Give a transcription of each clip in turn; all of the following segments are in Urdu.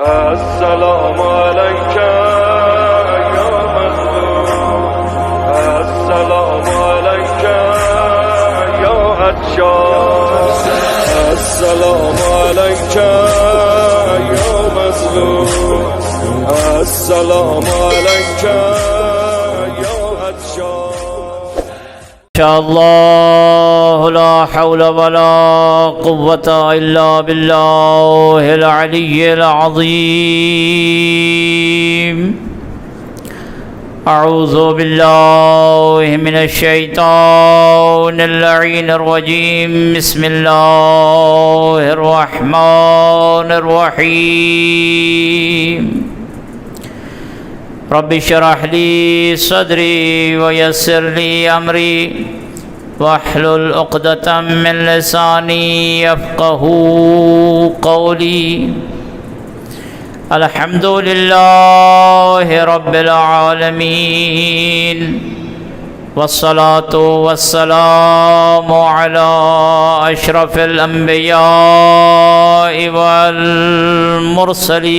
السلام عليك يا مظلوم، السلام عليك يا عطشان، السلام عليك يا مظلوم، السلام عليك يا عطشان. شاء الله لا حول ولا قوة إلا بالله العلي العظيم. أعوذ بالله من الشيطان اللعين الرجيم. بسم الله الرحمن الرحيم. رب اشرح لي صدري ويسر لي أمري واحلل عقدة من لساني يفقهوا قولي. الحمد لله رب العالمين، والصلاة والسلام على أشرف الأنبياء والمرسلين.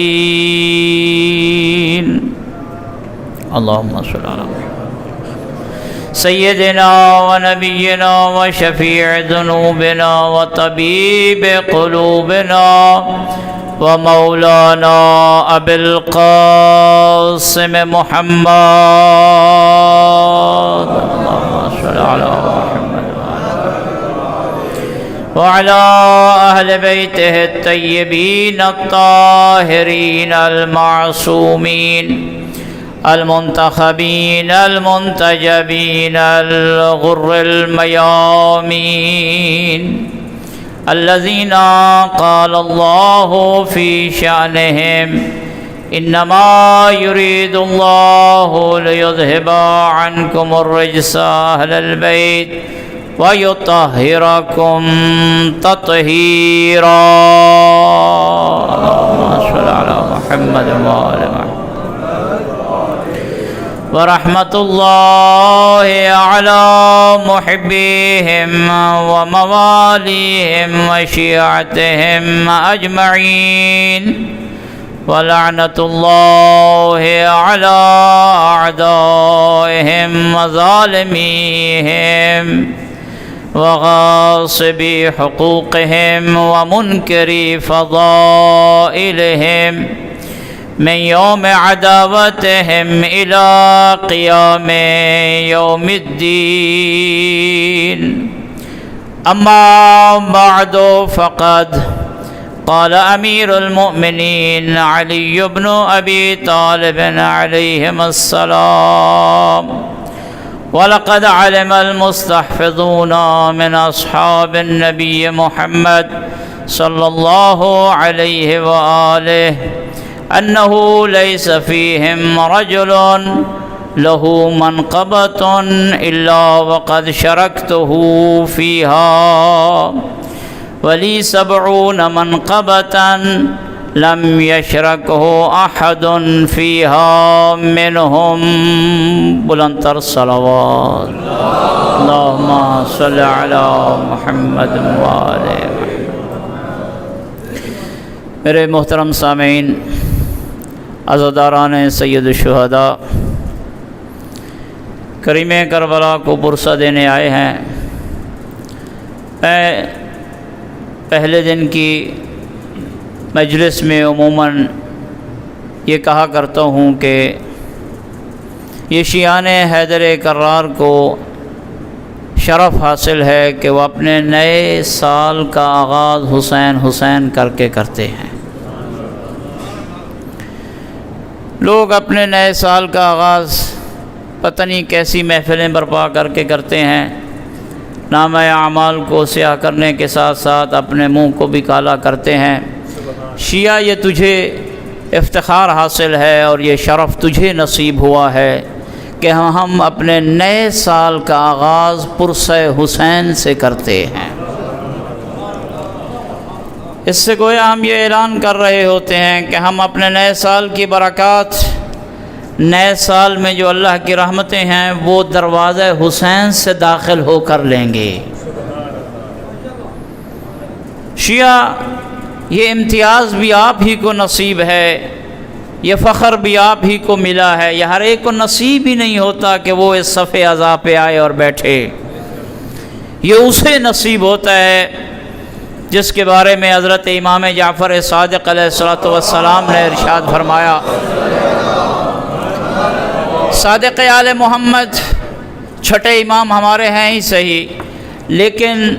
اللهم صل على محمد سيدنا ونبينا وشفيع ذنوبنا وطبيب قلوبنا ومولانا أبي القاسم محمد. اللهم صل على محمد وعلى أهل بيته الطيبين الطاهرين المعصومين المنتخبين المنتجبين الغر الميامين الذين قال الله في شأنهم: إنما يريد الله ليذهب عنكم الرجس أهل البيت ويطهركم تطهيرا. اللهم صل على محمد وآل محمد. ورحمة الله على محبيهم ومواليهم وشيعتهم أجمعين، ولعنة الله على أعدائهم وظالميهم وغاصبي حقوقهم ومنكري فضائلهم من يوم عداوتهم إلى قيام يوم الدين. أما بعد، فقد قال أمير المؤمنين علي بن أبي طالب عليهم السلام: ولقد علم المستحفظون من أصحاب النبي محمد صلى الله عليه وآله أنه ليس فيهم رجل له منقبة إلا وقد شركته فيها، ولي 70 منقبة لم يشركه أحد فيها منهم. بلندتر صلوات. اللهم صل على محمد وآل محمد. میرے محترم سامعین، عزاداران سید الشہداء، کریم کربلا کو پرسہ دینے آئے ہیں. میں پہلے دن کی مجلس میں عموماً یہ کہا کرتا ہوں کہ یہ شیعان حیدر کرار کو شرف حاصل ہے کہ وہ اپنے نئے سال کا آغاز حسین حسین کر کے کرتے ہیں. لوگ اپنے نئے سال کا آغاز پتہ نہیں کیسی محفلیں برپا کر کے کرتے ہیں. نامہ اعمال کو سیاہ کرنے کے ساتھ ساتھ اپنے منہ کو بھی کالا کرتے ہیں. شیعہ، یہ تجھے افتخار حاصل ہے اور یہ شرف تجھے نصیب ہوا ہے کہ ہم اپنے نئے سال کا آغاز پرسہ حسین سے کرتے ہیں. اس سے گویا ہم یہ اعلان کر رہے ہوتے ہیں کہ ہم اپنے نئے سال کی برکات، نئے سال میں جو اللہ کی رحمتیں ہیں، وہ دروازہ حسین سے داخل ہو کر لیں گے. شیعہ یہ امتیاز بھی آپ ہی کو نصیب ہے، یہ فخر بھی آپ ہی کو ملا ہے، یہ ہر ایک کو نصیب ہی نہیں ہوتا کہ وہ اس صف عزا پہ آئے اور بیٹھے۔ یہ اسے نصیب ہوتا ہے جس کے بارے میں حضرت امام جعفر صادق علیہ الصلوۃ والسلام نے ارشاد فرمایا، صادق آل محمد چھٹے امام ہمارے ہیں ہی صحیح، لیکن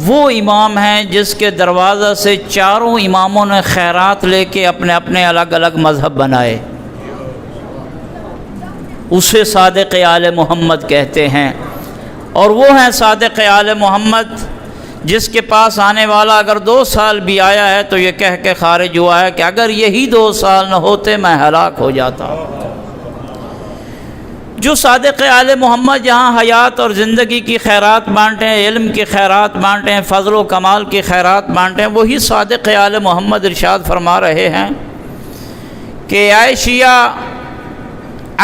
وہ امام ہیں جس کے دروازہ سے چاروں اماموں نے خیرات لے کے اپنے اپنے الگ الگ مذہب بنائے، اسے صادق آل محمد کہتے ہیں۔ اور وہ ہیں صادق آل محمد جس کے پاس آنے والا اگر 2 سال بھی آیا ہے تو یہ کہہ کے خارج ہوا ہے کہ اگر یہی 2 سال نہ ہوتے میں ہلاک ہو جاتا۔ جو صادق آل محمد جہاں حیات اور زندگی کی خیرات بانٹے ہیں، علم کی خیرات بانٹے ہیں، فضل و کمال کی خیرات بانٹے ہیں، وہی صادق آل محمد ارشاد فرما رہے ہیں کہ اے شیعہ،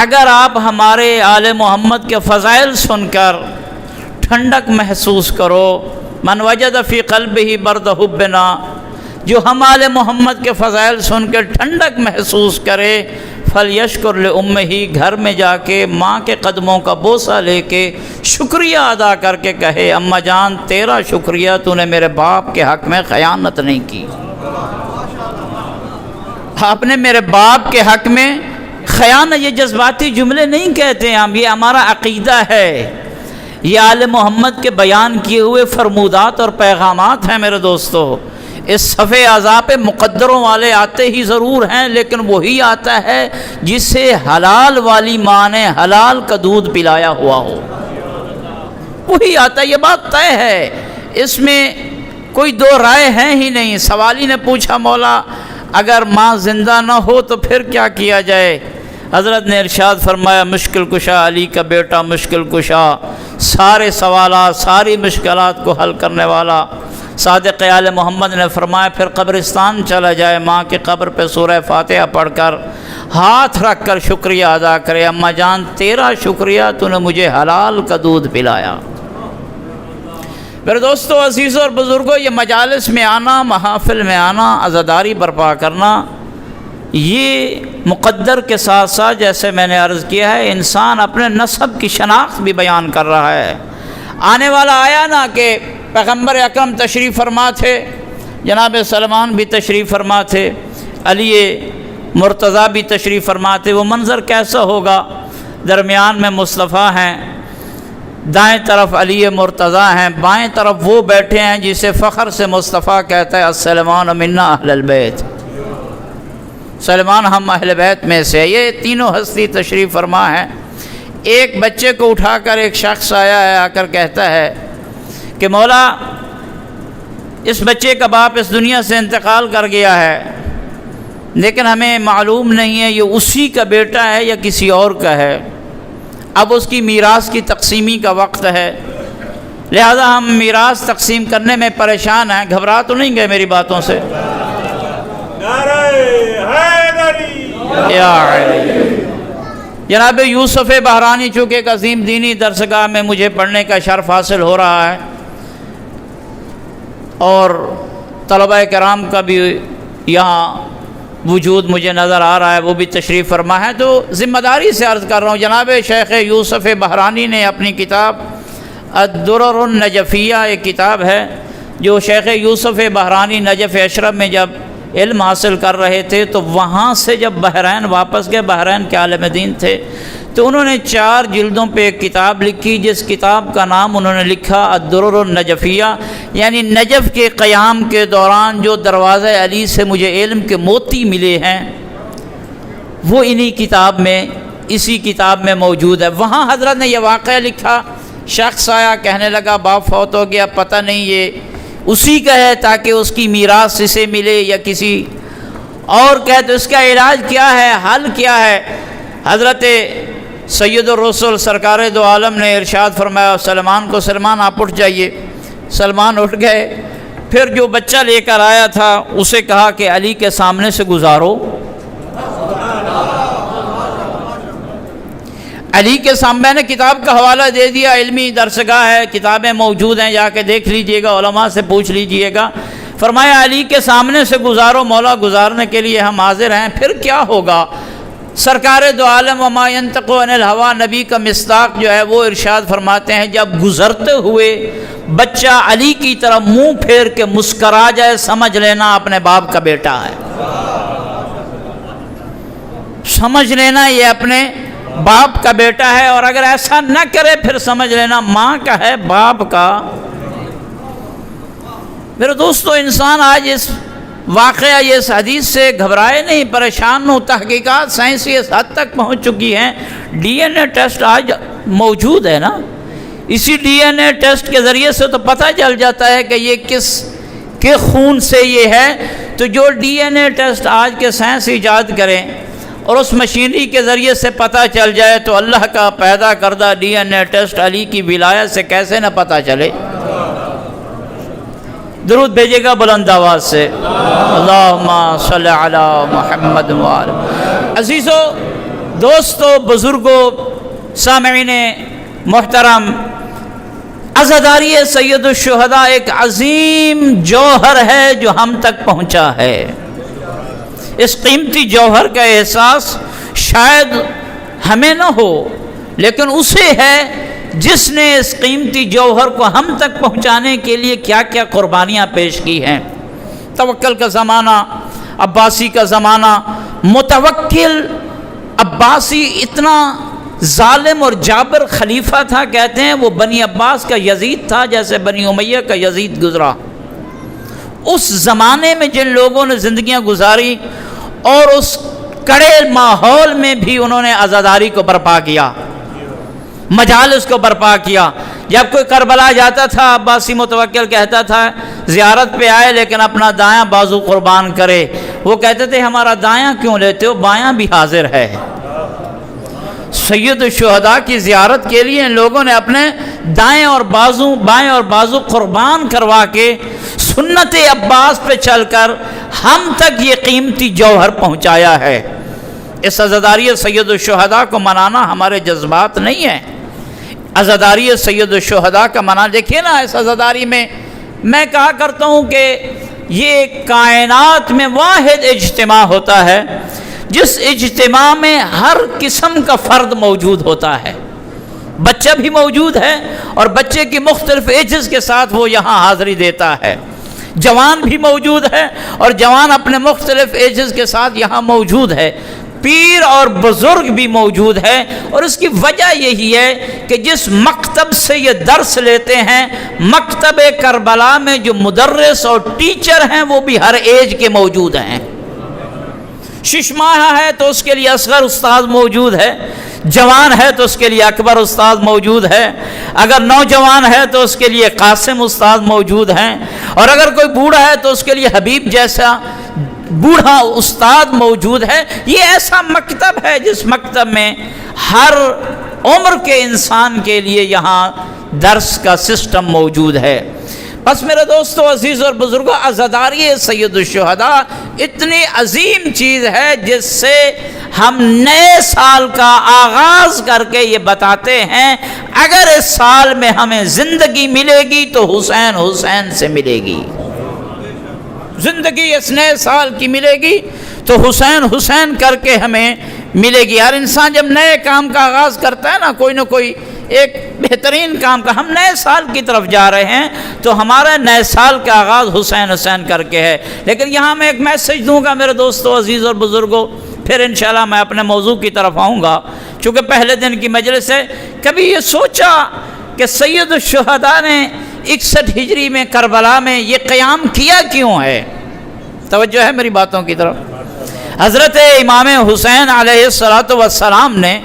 اگر آپ ہمارے آل محمد کے فضائل سن کر ٹھنڈک محسوس کرو، من وجد فی قلبہ برد حبنا، جو ہم آل محمد کے فضائل سن کے ٹھنڈک محسوس کرے، فلیشکر لامہ، گھر میں جا کے ماں کے قدموں کا بوسہ لے کے شکریہ ادا کر کے کہے، اماں جان تیرا شکریہ، تو نے میرے باپ کے حق میں خیانت نہیں کی، آپ نے میرے باپ کے حق میں خیانت۔ یہ جذباتی جملے نہیں کہتے ہم، یہ ہمارا عقیدہ ہے، یہ آل محمد کے بیان کیے ہوئے فرمودات اور پیغامات ہیں میرے دوستو۔ اس صف عزا پہ مقدروں والے آتے ہی ضرور ہیں، لیکن وہی آتا ہے جسے حلال والی ماں نے حلال کا دودھ پلایا ہوا ہو، وہی آتا ہے، یہ بات طے ہے، اس میں کوئی 2 رائے ہیں ہی نہیں۔ سوالی نے پوچھا، مولا اگر ماں زندہ نہ ہو تو پھر کیا کیا جائے؟ حضرت نے ارشاد فرمایا، مشکل کشا علی کا بیٹا مشکل کشا، سارے سوالات ساری مشکلات کو حل کرنے والا۔ صادق آل محمد نے فرمایا پھر قبرستان چلا جائے، ماں کی قبر پہ سورہ فاتحہ پڑھ کر ہاتھ رکھ کر شکریہ ادا کرے، اماں جان تیرا شکریہ، تو نے مجھے حلال کا دودھ پلایا۔ میرے دوستو عزیزوں اور بزرگوں، یہ مجالس میں آنا، محافل میں آنا، عزاداری برپا کرنا، یہ مقدر کے ساتھ ساتھ جیسے میں نے عرض کیا ہے انسان اپنے نسب کی شناخت بھی بیان کر رہا ہے۔ آنے والا آیا نا کہ پیغمبر اکرم تشریف فرما تھے، جناب سلمان بھی تشریف فرما تھے، علی مرتضیٰ بھی تشریف فرما تھے، وہ منظر کیسا ہوگا؟ درمیان میں مصطفیٰ ہیں، دائیں طرف علی مرتضیٰ ہیں، بائیں طرف وہ بیٹھے ہیں جسے فخر سے مصطفیٰ کہتا ہے السلمان منا اہل البیت، سلمان ہم اہل بیت میں سے۔ یہ تینوں ہستی تشریف فرما ہیں۔ ایک بچے کو اٹھا کر ایک شخص آیا ہے، آ کر کہتا ہے کہ مولا اس بچے کا باپ اس دنیا سے انتقال کر گیا ہے، لیکن ہمیں معلوم نہیں ہے یہ اسی کا بیٹا ہے یا کسی اور کا ہے، اب اس کی میراث کی تقسیمی کا وقت ہے، لہذا ہم میراث تقسیم کرنے میں پریشان ہیں۔ گھبرا تو نہیں گئے میری باتوں سے؟ یا علی جناب یوسف بحرانی، چونکہ ایک عظیم دینی درسگاہ میں مجھے پڑھنے کا شرف حاصل ہو رہا ہے اور طلبہ کرام کا بھی یہاں وجود مجھے نظر آ رہا ہے، وہ بھی تشریف فرما ہے، تو ذمہ داری سے عرض کر رہا ہوں، جناب شیخ یوسف بحرانی نے اپنی کتاب الدرر النجفیہ، ایک کتاب ہے جو شیخ یوسف بحرانی نجف اشرف میں جب علم حاصل کر رہے تھے تو وہاں سے جب بحرین واپس گئے، بحرین کے عالم دین تھے، تو انہوں نے 4 جلدوں پہ ایک کتاب لکھی، جس کتاب کا نام انہوں نے لکھا الدرر النجفیہ، یعنی نجف کے قیام کے دوران جو دروازہ علی سے مجھے علم کے موتی ملے ہیں وہ انہی کتاب میں، اسی کتاب میں موجود ہے۔ وہاں حضرت نے یہ واقعہ لکھا، شخص آیا کہنے لگا باپ فوت ہو گیا، پتہ نہیں یہ اسی کا ہے تاکہ اس کی میراث اسے ملے یا کسی اور کا ہے، تو اس کا علاج کیا ہے، حل کیا ہے؟ حضرت سید الرسول سرکار دو عالم نے ارشاد فرمایا سلمان کو، سلمان آپ اٹھ جائیے۔ سلمان اٹھ گئے، پھر جو بچہ لے کر آیا تھا اسے کہا کہ علی کے سامنے سے گزارو، علی کے سامنے، میں نے کتاب کا حوالہ دے دیا، علمی درسگاہ ہے، کتابیں موجود ہیں، جا کے دیکھ لیجئے گا، علماء سے پوچھ لیجئے گا۔ فرمایا علی کے سامنے سے گزارو مولا، گزارنے کے لیے ہم حاضر ہیں، پھر کیا ہوگا؟ سرکار دو عالم وما ینطق عن الہویٰ نبی کا مصداق جو ہے وہ ارشاد فرماتے ہیں جب گزرتے ہوئے بچہ علی کی طرف منہ پھیر کے مسکرا جائے سمجھ لینا اپنے باپ کا بیٹا ہے، سمجھ لینا یہ اپنے باپ کا بیٹا ہے، اور اگر ایسا نہ کرے پھر سمجھ لینا ماں کا ہے، باپ کا۔ میرے دوستو، انسان آج اس واقعہ یہ اس حدیث سے گھبرائے نہیں، پریشان ہو، تحقیقات سائنسی اس حد تک پہنچ چکی ہیں، ڈی این اے ٹیسٹ آج موجود ہے نا، اسی ڈی این اے ٹیسٹ کے ذریعے سے تو پتہ چل جاتا ہے کہ یہ کس کے خون سے یہ ہے، تو جو ڈی این اے ٹیسٹ آج کے سائنس ایجاد کریں اور اس مشینری کے ذریعے سے پتہ چل جائے تو اللہ کا پیدا کردہ ڈی این اے ٹیسٹ علی کی ولایت سے کیسے نہ پتہ چلے؟ درود بھیجے گا بلند آواز سے، اللہم صلی علی محمد وآلہ۔ عزیزو، دوستو، بزرگو، سامعین محترم، عزاداری سید الشہداء ایک عظیم جوہر ہے جو ہم تک پہنچا ہے۔ اس قیمتی جوہر کا احساس شاید ہمیں نہ ہو، لیکن اسے ہے جس نے اس قیمتی جوہر کو ہم تک پہنچانے کے لیے کیا کیا قربانیاں پیش کی ہیں۔ توکل کا زمانہ، عباسی کا زمانہ، متوکل عباسی اتنا ظالم اور جابر خلیفہ تھا، کہتے ہیں وہ بنی عباس کا یزید تھا جیسے بنی امیہ کا یزید گزرا۔ اس زمانے میں جن لوگوں نے زندگیاں گزاری اور اس کڑے ماحول میں بھی انہوں نے عزاداری کو برپا کیا، مجالس کو برپا کیا۔ جب کوئی کربلا جاتا تھا عباسی متوکل کہتا تھا زیارت پہ آئے لیکن اپنا دایاں بازو قربان کرے، وہ کہتے تھے ہمارا دایاں کیوں لیتے ہو، بایاں بھی حاضر ہے۔ سید الشہداء کی زیارت کے لیے ان لوگوں نے اپنے بائیں اور بازو قربان کروا کے سنت عباس پہ چل کر ہم تک یہ قیمتی جوہر پہنچایا ہے۔ اس عزاداری سید الشہداء کو منانا ہمارے جذبات نہیں ہیں، عزاداری سید الشہداء کا منانا، دیکھیے نا اس عزاداری میں کہا کرتا ہوں کہ یہ کائنات میں واحد اجتماع ہوتا ہے جس اجتماع میں ہر قسم کا فرد موجود ہوتا ہے، بچہ بھی موجود ہے اور بچے کی مختلف ایجز کے ساتھ وہ یہاں حاضری دیتا ہے، جوان بھی موجود ہے اور جوان اپنے مختلف ایجز کے ساتھ یہاں موجود ہے، پیر اور بزرگ بھی موجود ہے، اور اس کی وجہ یہی ہے کہ جس مکتب سے یہ درس لیتے ہیں، مکتب کربلا میں جو مدرس اور ٹیچر ہیں وہ بھی ہر ایج کے موجود ہیں۔ شش ماہ ہے تو اس کے لیے اصغر استاد موجود ہے، جوان ہے تو اس کے لیے اکبر استاد موجود ہے، اگر نوجوان ہے تو اس کے لیے قاسم استاد موجود ہیں، اور اگر کوئی بوڑھا ہے تو اس کے لیے حبیب جیسا بوڑھا استاد موجود ہے۔ یہ ایسا مکتب ہے جس مکتب میں ہر عمر کے انسان کے لیے یہاں درس کا سسٹم موجود ہے۔ بس میرے دوستو، عزیز اور بزرگوں، عزاداری سید الشہداء اتنی عظیم چیز ہے جس سے ہم نئے سال کا آغاز کر کے یہ بتاتے ہیں اگر اس سال میں ہمیں زندگی ملے گی تو حسین سے ملے گی، زندگی اس نئے سال کی ملے گی تو حسین کر کے ہمیں ملے گی۔ ہر انسان جب نئے کام کا آغاز کرتا ہے نا، کوئی نہ کوئی ایک بہترین کام کا، ہم نئے سال کی طرف جا رہے ہیں تو ہمارا نئے سال کا آغاز حسین کر کے ہے۔ لیکن یہاں میں ایک میسج دوں گا میرے دوستو، عزیز اور بزرگوں، پھر انشاءاللہ میں اپنے موضوع کی طرف آؤں گا، چونکہ پہلے دن کی مجلس ہے۔ کبھی یہ سوچا کہ سید الشہداء نے 61 ہجری میں کربلا میں یہ قیام کیا کیوں ہے؟ توجہ ہے میری باتوں کی طرف۔ حضرت امام حسین علیہ السلام نے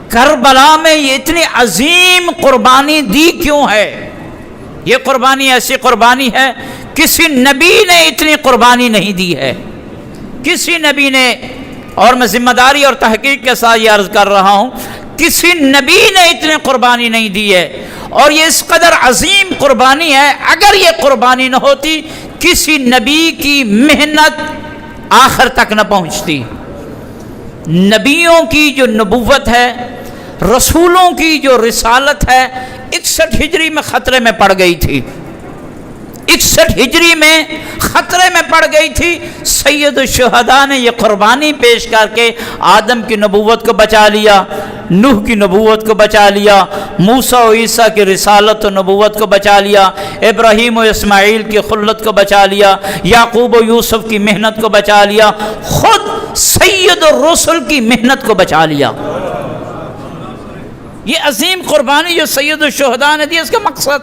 کربلا میں یہ اتنی عظیم قربانی دی کیوں ہے؟ یہ قربانی ایسی قربانی ہے کسی نبی نے اتنی قربانی نہیں دی ہے، کسی نبی نے، اور میں ذمہ داری اور تحقیق کے ساتھ یہ عرض کر رہا ہوں، کسی نبی نے اتنی قربانی نہیں دی ہے، اور یہ اس قدر عظیم قربانی ہے، اگر یہ قربانی نہ ہوتی کسی نبی کی محنت آخر تک نہ پہنچتی۔ نبیوں کی جو نبوت ہے، رسولوں کی جو رسالت ہے، 61 ہجری میں خطرے میں پڑ گئی تھی۔ 61 ہجری میں خطرے میں پڑ گئی تھی، سید الشہداء نے یہ قربانی پیش کر کے آدم کی نبوت کو بچا لیا، نوح کی نبوت کو بچا لیا، موسیٰ و عیسیٰ کی رسالت و نبوت کو بچا لیا، ابراہیم و اسماعیل کی خلت کو بچا لیا، یعقوب و یوسف کی محنت کو بچا لیا، خود سید الرسل کی محنت کو بچا لیا۔ یہ عظیم قربانی جو سید الشہداء نے دی، اس کا مقصد،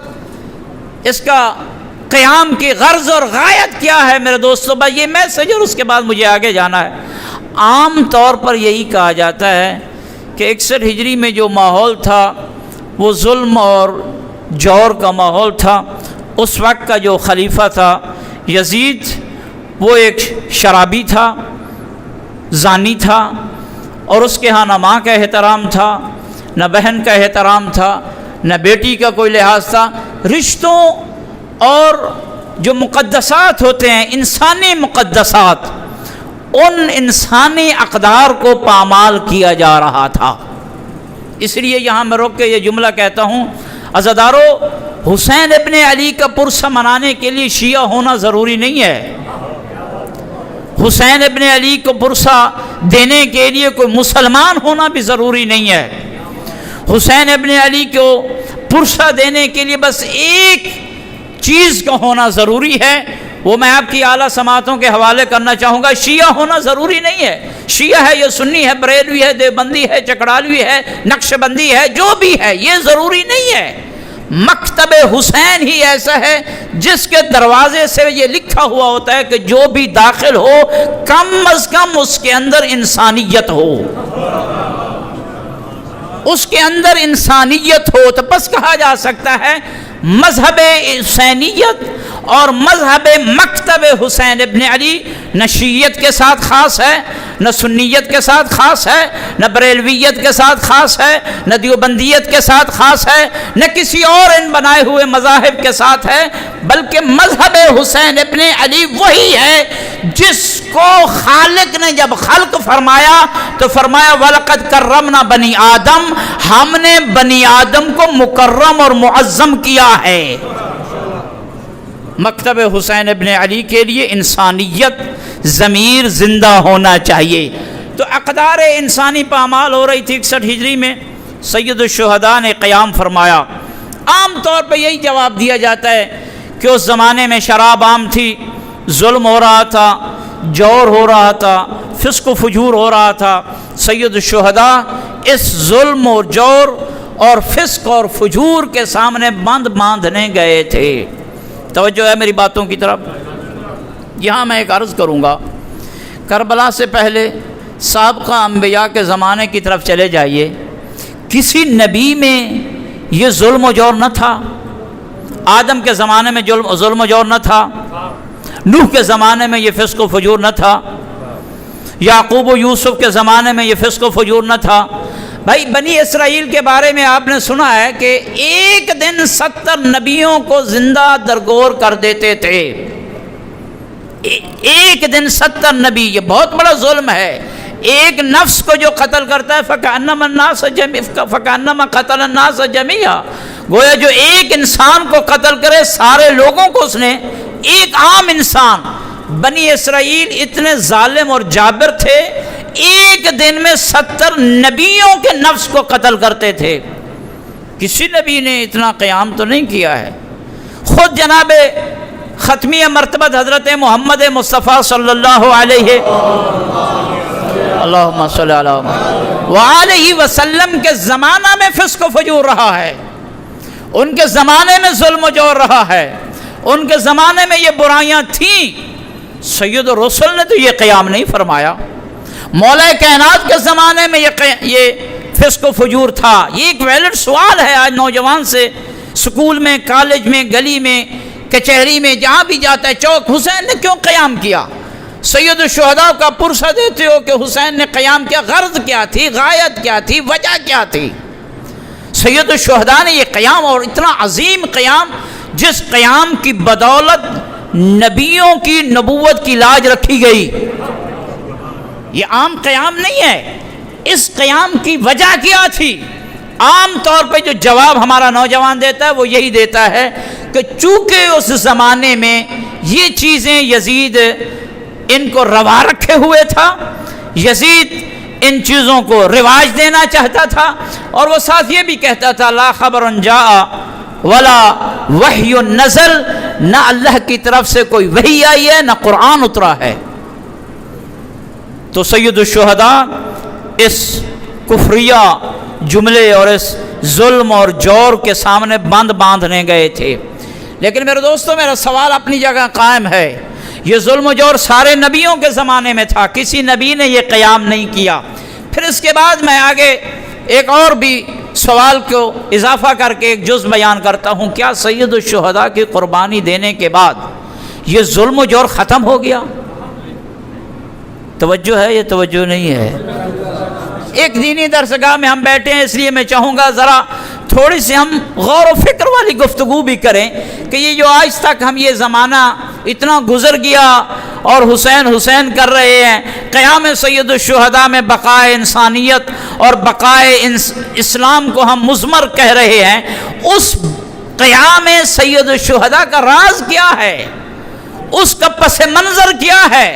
اس کا قیام کی غرض اور غایت کیا ہے میرے دوستو؟ بس یہ میسج، اور اس کے بعد مجھے آگے جانا ہے۔ عام طور پر یہی کہا جاتا ہے کہ 61 ہجری میں جو ماحول تھا وہ ظلم اور جور کا ماحول تھا۔ اس وقت کا جو خلیفہ تھا یزید، وہ ایک شرابی تھا، زانی تھا، اور اس کے ہاں نہ ماں کا احترام تھا، نہ بہن کا احترام تھا، نہ بیٹی کا کوئی لحاظ تھا۔ رشتوں اور جو مقدسات ہوتے ہیں، انسانی مقدسات، ان انسانی اقدار کو پامال کیا جا رہا تھا۔ اس لیے یہاں میں روک کے یہ جملہ کہتا ہوں، عزادارو، حسین ابن علی کا پرسہ منانے کے لیے شیعہ ہونا ضروری نہیں ہے۔ حسین ابن علی کو پرسہ دینے کے لیے کوئی مسلمان ہونا بھی ضروری نہیں ہے۔ حسین ابن علی کو پرسہ دینے کے لیے بس ایک چیز کا ہونا ضروری ہے، وہ میں آپ کی اعلیٰ سماعتوں کے حوالے کرنا چاہوں گا۔ شیعہ ہونا ضروری نہیں ہے، شیعہ ہے یا سنی ہے، بریلوی ہے، دیوبندی ہے، چکڑالوی ہے، نقش بندی ہے، جو بھی ہے، یہ ضروری نہیں ہے۔ مکتب حسین ہی ایسا ہے جس کے دروازے سے یہ لکھا ہوا ہوتا ہے کہ جو بھی داخل ہو کم از کم اس کے اندر انسانیت ہو، اس کے اندر انسانیت ہو۔ تو بس کہا جا سکتا ہے مذہب حسینیت اور مذہب مکتب حسین ابن علی نہ شیعیت کے ساتھ خاص ہے، نہ سنیت کے ساتھ خاص ہے، نہ بریلویت کے ساتھ خاص ہے، نہ دیوبندیت کے ساتھ خاص ہے، نہ کسی اور ان بنائے ہوئے مذاہب کے ساتھ ہے، بلکہ مذہب حسین ابن علی وہی ہے جس کو خالق نے جب خلق فرمایا تو فرمایا وَلَقَدْ كَرَّمْنَا بَنِي آدم، ہم نے بنی آدم کو مکرم اور معظم کیا ہے۔ مکتب حسین ابن علی کے لیے انسانیت، ضمیر زندہ ہونا چاہیے۔ تو اقدار انسانی پامال ہو رہی تھی 61 ہجری میں، سید الشہداء نے قیام فرمایا۔ عام طور پہ یہی جواب دیا جاتا ہے کہ اس زمانے میں شراب عام تھی، ظلم ہو رہا تھا، جور ہو رہا تھا، فسق و فجور ہو رہا تھا۔ سید الشہداء اس ظلم اور جور اور فسق اور فجور کے سامنے بند باندھنے گئے تھے۔ توجہ ہے میری باتوں کی طرف؟ یہاں میں ایک عرض کروں گا، کربلا سے پہلے سابقہ انبیاء کے زمانے کی طرف چلے جائیے، کسی نبی میں یہ ظلم و جور نہ تھا۔ آدم کے زمانے میں ظلم و جور نہ تھا، نوح کے زمانے میں یہ فسق و فجور نہ تھا، یعقوب و یوسف کے زمانے میں یہ فسق و فجور نہ تھا۔ بھائی بنی اسرائیل کے بارے میں آپ نے سنا ہے کہ ایک دن 70 نبیوں کو زندہ درگور کر دیتے تھے، ایک دن 70 نبی، یہ بہت بڑا ظلم ہے۔ ایک نفس کو جو قتل کرتا ہے فَكَأَنَّمَا قَتَلَ النَّاسَ جَمِيعًا، گویا جو ایک انسان کو قتل کرے سارے لوگوں کو اس نے، ایک عام انسان۔ بنی اسرائیل اتنے ظالم اور جابر تھے، ایک دن میں 70 نبیوں کے نفس کو قتل کرتے تھے۔ کسی نبی نے اتنا قیام تو نہیں کیا ہے۔ خود جناب ختمیہ مرتبت حضرت محمد مصطفیٰ صلی اللہ علیہ اللہم صلی اللہ وآلہ وسلم کے زمانہ میں فسق و فجور رہا ہے، ان کے زمانے میں ظلم و جور رہا ہے، ان کے زمانے میں یہ برائیاں تھیں۔ سید الرسل نے تو یہ قیام نہیں فرمایا۔ مولا کائنات کے زمانے میں یہ فسق و فجور تھا۔ یہ ایک ویلڈ سوال ہے آج نوجوان سے، سکول میں، کالج میں، گلی میں، کچہری میں، جہاں بھی جاتا ہے، چوک، حسین نے کیوں قیام کیا؟ سید الشہداء کا پرسہ دیتے ہو کہ حسین نے قیام کیا، غرض کیا تھی، غایت کیا تھی، وجہ کیا تھی؟ سید الشہداء نے یہ قیام، اور اتنا عظیم قیام جس قیام کی بدولت نبیوں کی نبوت کی لاج رکھی گئی، یہ عام قیام نہیں ہے۔ اس قیام کی وجہ کیا تھی؟ عام طور پہ جو جواب ہمارا نوجوان دیتا ہے وہ یہی دیتا ہے کہ چونکہ اس زمانے میں یہ چیزیں یزید ان کو روا رکھے ہوئے تھا، یزید ان چیزوں کو رواج دینا چاہتا تھا، اور وہ ساتھ یہ بھی کہتا تھا لا خبر جاء ولا وحی نزل، نہ اللہ کی طرف سے کوئی وحی آئی ہے نہ قرآن اترا ہے۔ تو سید الشہداء اس کفریہ جملے اور اس ظلم اور جور کے سامنے باندھنے گئے تھے۔ لیکن میرے دوستو، میرا سوال اپنی جگہ قائم ہے، یہ ظلم و جور سارے نبیوں کے زمانے میں تھا، کسی نبی نے یہ قیام نہیں کیا۔ پھر اس کے بعد میں آگے ایک اور بھی سوال کو اضافہ کر کے ایک جز بیان کرتا ہوں، کیا سید الشہداء کی قربانی دینے کے بعد یہ ظلم و جور ختم ہو گیا؟ توجہ ہے؟ یہ توجہ نہیں ہے۔ ایک دینی درسگاہ میں ہم بیٹھے ہیں، اس لیے میں چاہوں گا ذرا تھوڑی سی ہم غور و فکر والی گفتگو بھی کریں کہ یہ جو آج تک ہم یہ زمانہ اتنا گزر گیا اور حسین کر رہے ہیں، قیام سید الشہداء میں بقائے انسانیت اور بقائے اسلام کو ہم مضمر کہہ رہے ہیں، اس قیام سید الشہداء کا راز کیا ہے؟ اس کا پس منظر کیا ہے؟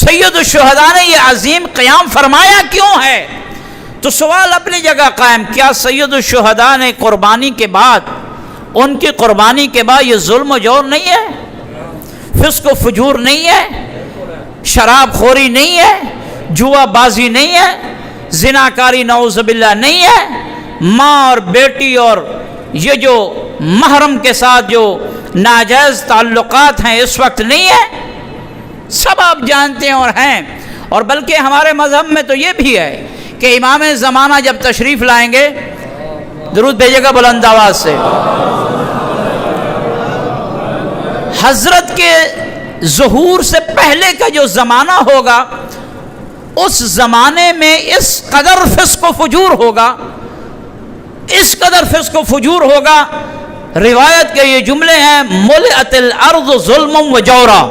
سید الشہداء نے یہ عظیم قیام فرمایا کیوں ہے؟ تو سوال اپنی جگہ قائم، کیا سید الشہداء نے قربانی کے بعد، ان کی قربانی کے بعد یہ ظلم و جور نہیں ہے، فسق و فجور نہیں ہے، شراب خوری نہیں ہے، جوا بازی نہیں ہے، زناکاری نعوذ باللہ نہیں ہے، ماں اور بیٹی اور یہ جو محرم کے ساتھ جو ناجائز تعلقات ہیں اس وقت نہیں ہے؟ سب آپ جانتے ہیں اور ہیں، اور بلکہ ہمارے مذہب میں تو یہ بھی ہے کہ امام زمانہ جب تشریف لائیں گے، درود بھیجے گا بلند آواز سے، حضرت کے ظہور سے پہلے کا جو زمانہ ہوگا، اس زمانے میں اس قدر فسق و فجور ہوگا، اس قدر فسق و فجور ہوگا، روایت کے یہ جملے ہیں ملئت الارض ظلم و جورا،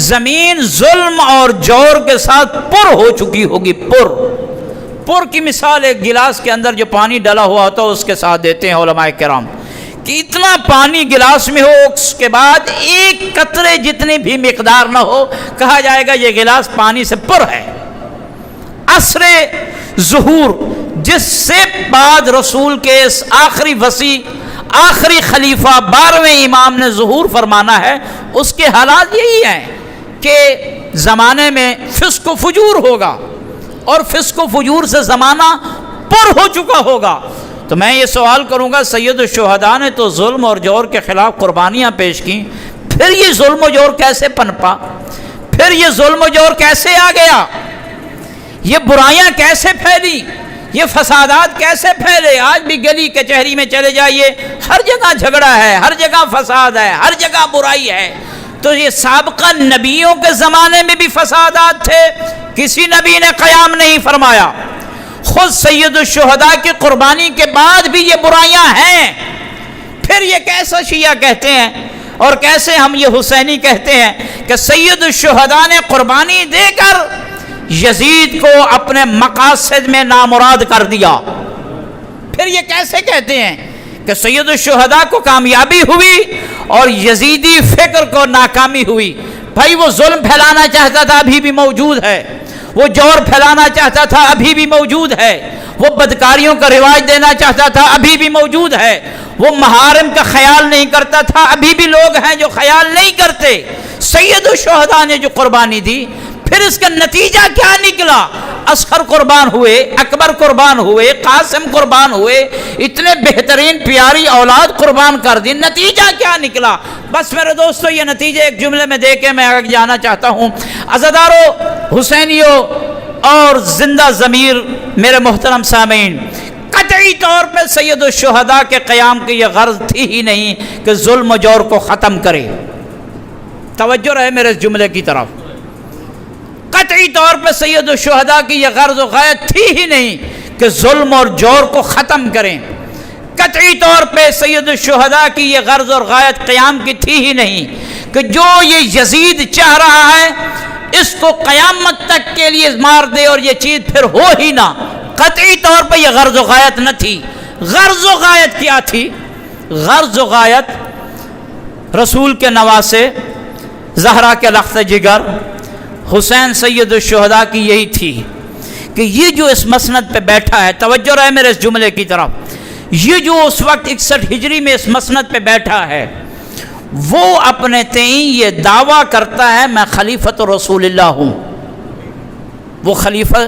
زمین ظلم اور جور کے ساتھ پر ہو چکی ہوگی۔ پر کی مثال ایک گلاس کے اندر جو پانی ڈلا ہوا ہوتا ہے اس کے ساتھ دیتے ہیں علماء کرام، کہ اتنا پانی گلاس میں ہو، اس کے بعد ایک قطرے جتنی بھی مقدار نہ ہو، کہا جائے گا یہ گلاس پانی سے پر ہے۔ عصر ظہور، جس سے بعد رسول کے اس آخری وصی، آخری خلیفہ 12ویں امام نے ظہور فرمانا ہے، اس کے حالات یہی ہیں کہ زمانے میں فسق و فجور ہوگا، اور فسق و فجور سے زمانہ پر ہو چکا ہوگا۔ تو میں یہ سوال کروں گا، سید الشہداء نے تو ظلم اور جور کے خلاف قربانیاں پیش کی، پھر یہ ظلم و جور کیسے پنپا؟ پھر یہ ظلم و جور کیسے آ گیا؟ یہ برائیاں کیسے پھیلی؟ یہ فسادات کیسے پھیلے؟ آج بھی گلی کچہری میں چلے جائیے، ہر جگہ جھگڑا ہے، ہر جگہ فساد ہے، ہر جگہ برائی ہے۔ تو یہ سابقہ نبیوں کے زمانے میں بھی فسادات تھے، کسی نبی نے قیام نہیں فرمایا۔ خود سید الشہداء کی قربانی کے بعد بھی یہ برائیاں ہیں، پھر یہ کیسا شیعہ کہتے ہیں اور کیسے ہم یہ حسینی کہتے ہیں کہ سید الشہداء نے قربانی دے کر یزید کو اپنے مقاصد میں نامراد کر دیا؟ پھر یہ کیسے کہتے ہیں کہ سید الشہداء کو کامیابی ہوئی اور یزیدی فکر کو ناکامی ہوئی؟ بھائی وہ ظلم پھیلانا چاہتا تھا، ابھی بھی موجود ہے، وہ جور پھیلانا چاہتا تھا، ابھی بھی موجود ہے، وہ بدکاریوں کا رواج دینا چاہتا تھا، ابھی بھی موجود ہے، وہ محارم کا خیال نہیں کرتا تھا، ابھی بھی لوگ ہیں جو خیال نہیں کرتے۔ سید الشہداء نے جو قربانی دی، پھر اس کا نتیجہ کیا نکلا؟ اصغر قربان ہوئے، اکبر قربان ہوئے، قاسم قربان ہوئے، اتنے بہترین پیاری اولاد قربان کر دی، نتیجہ کیا نکلا؟ بس میرے دوستو یہ نتیجہ ایک جملے میں دے کے میں آگے جانا چاہتا ہوں۔ عزادارو، حسینیوں اور زندہ ضمیر میرے محترم سامعین، قطعی طور پہ سید الشہداء کے قیام کی یہ غرض تھی ہی نہیں کہ ظلم و جور کو ختم کرے۔ توجہ رہے میرے اس جملے کی طرف، قطعی طور پہ سید الشہداء کی یہ غرض و غایت تھی ہی نہیں کہ ظلم اور جور کو ختم کریں۔ قطعی طور پہ سید الشہداء کی یہ غرض اور غایت قیام کی تھی ہی نہیں کہ جو یہ یزید چاہ رہا ہے اس کو قیامت تک کے لیے مار دے اور یہ چیز پھر ہو ہی نہ۔ قطعی طور پہ یہ غرض و غایت نہ تھی۔ غرض و غایت کیا تھی؟ غرض و غایت رسول کے نواسے، زہرا کے لخت جگر، حسین سید الشہداء کی یہی تھی کہ یہ جو اس مسند پہ بیٹھا ہے، توجہ رہے میرے اس جملے کی طرف، یہ جو اس وقت 61 ہجری میں اس مسند پہ بیٹھا ہے، وہ اپنے تئیں یہ دعویٰ کرتا ہے میں خلیفۃ رسول اللہ ہوں۔ وہ خلیفہ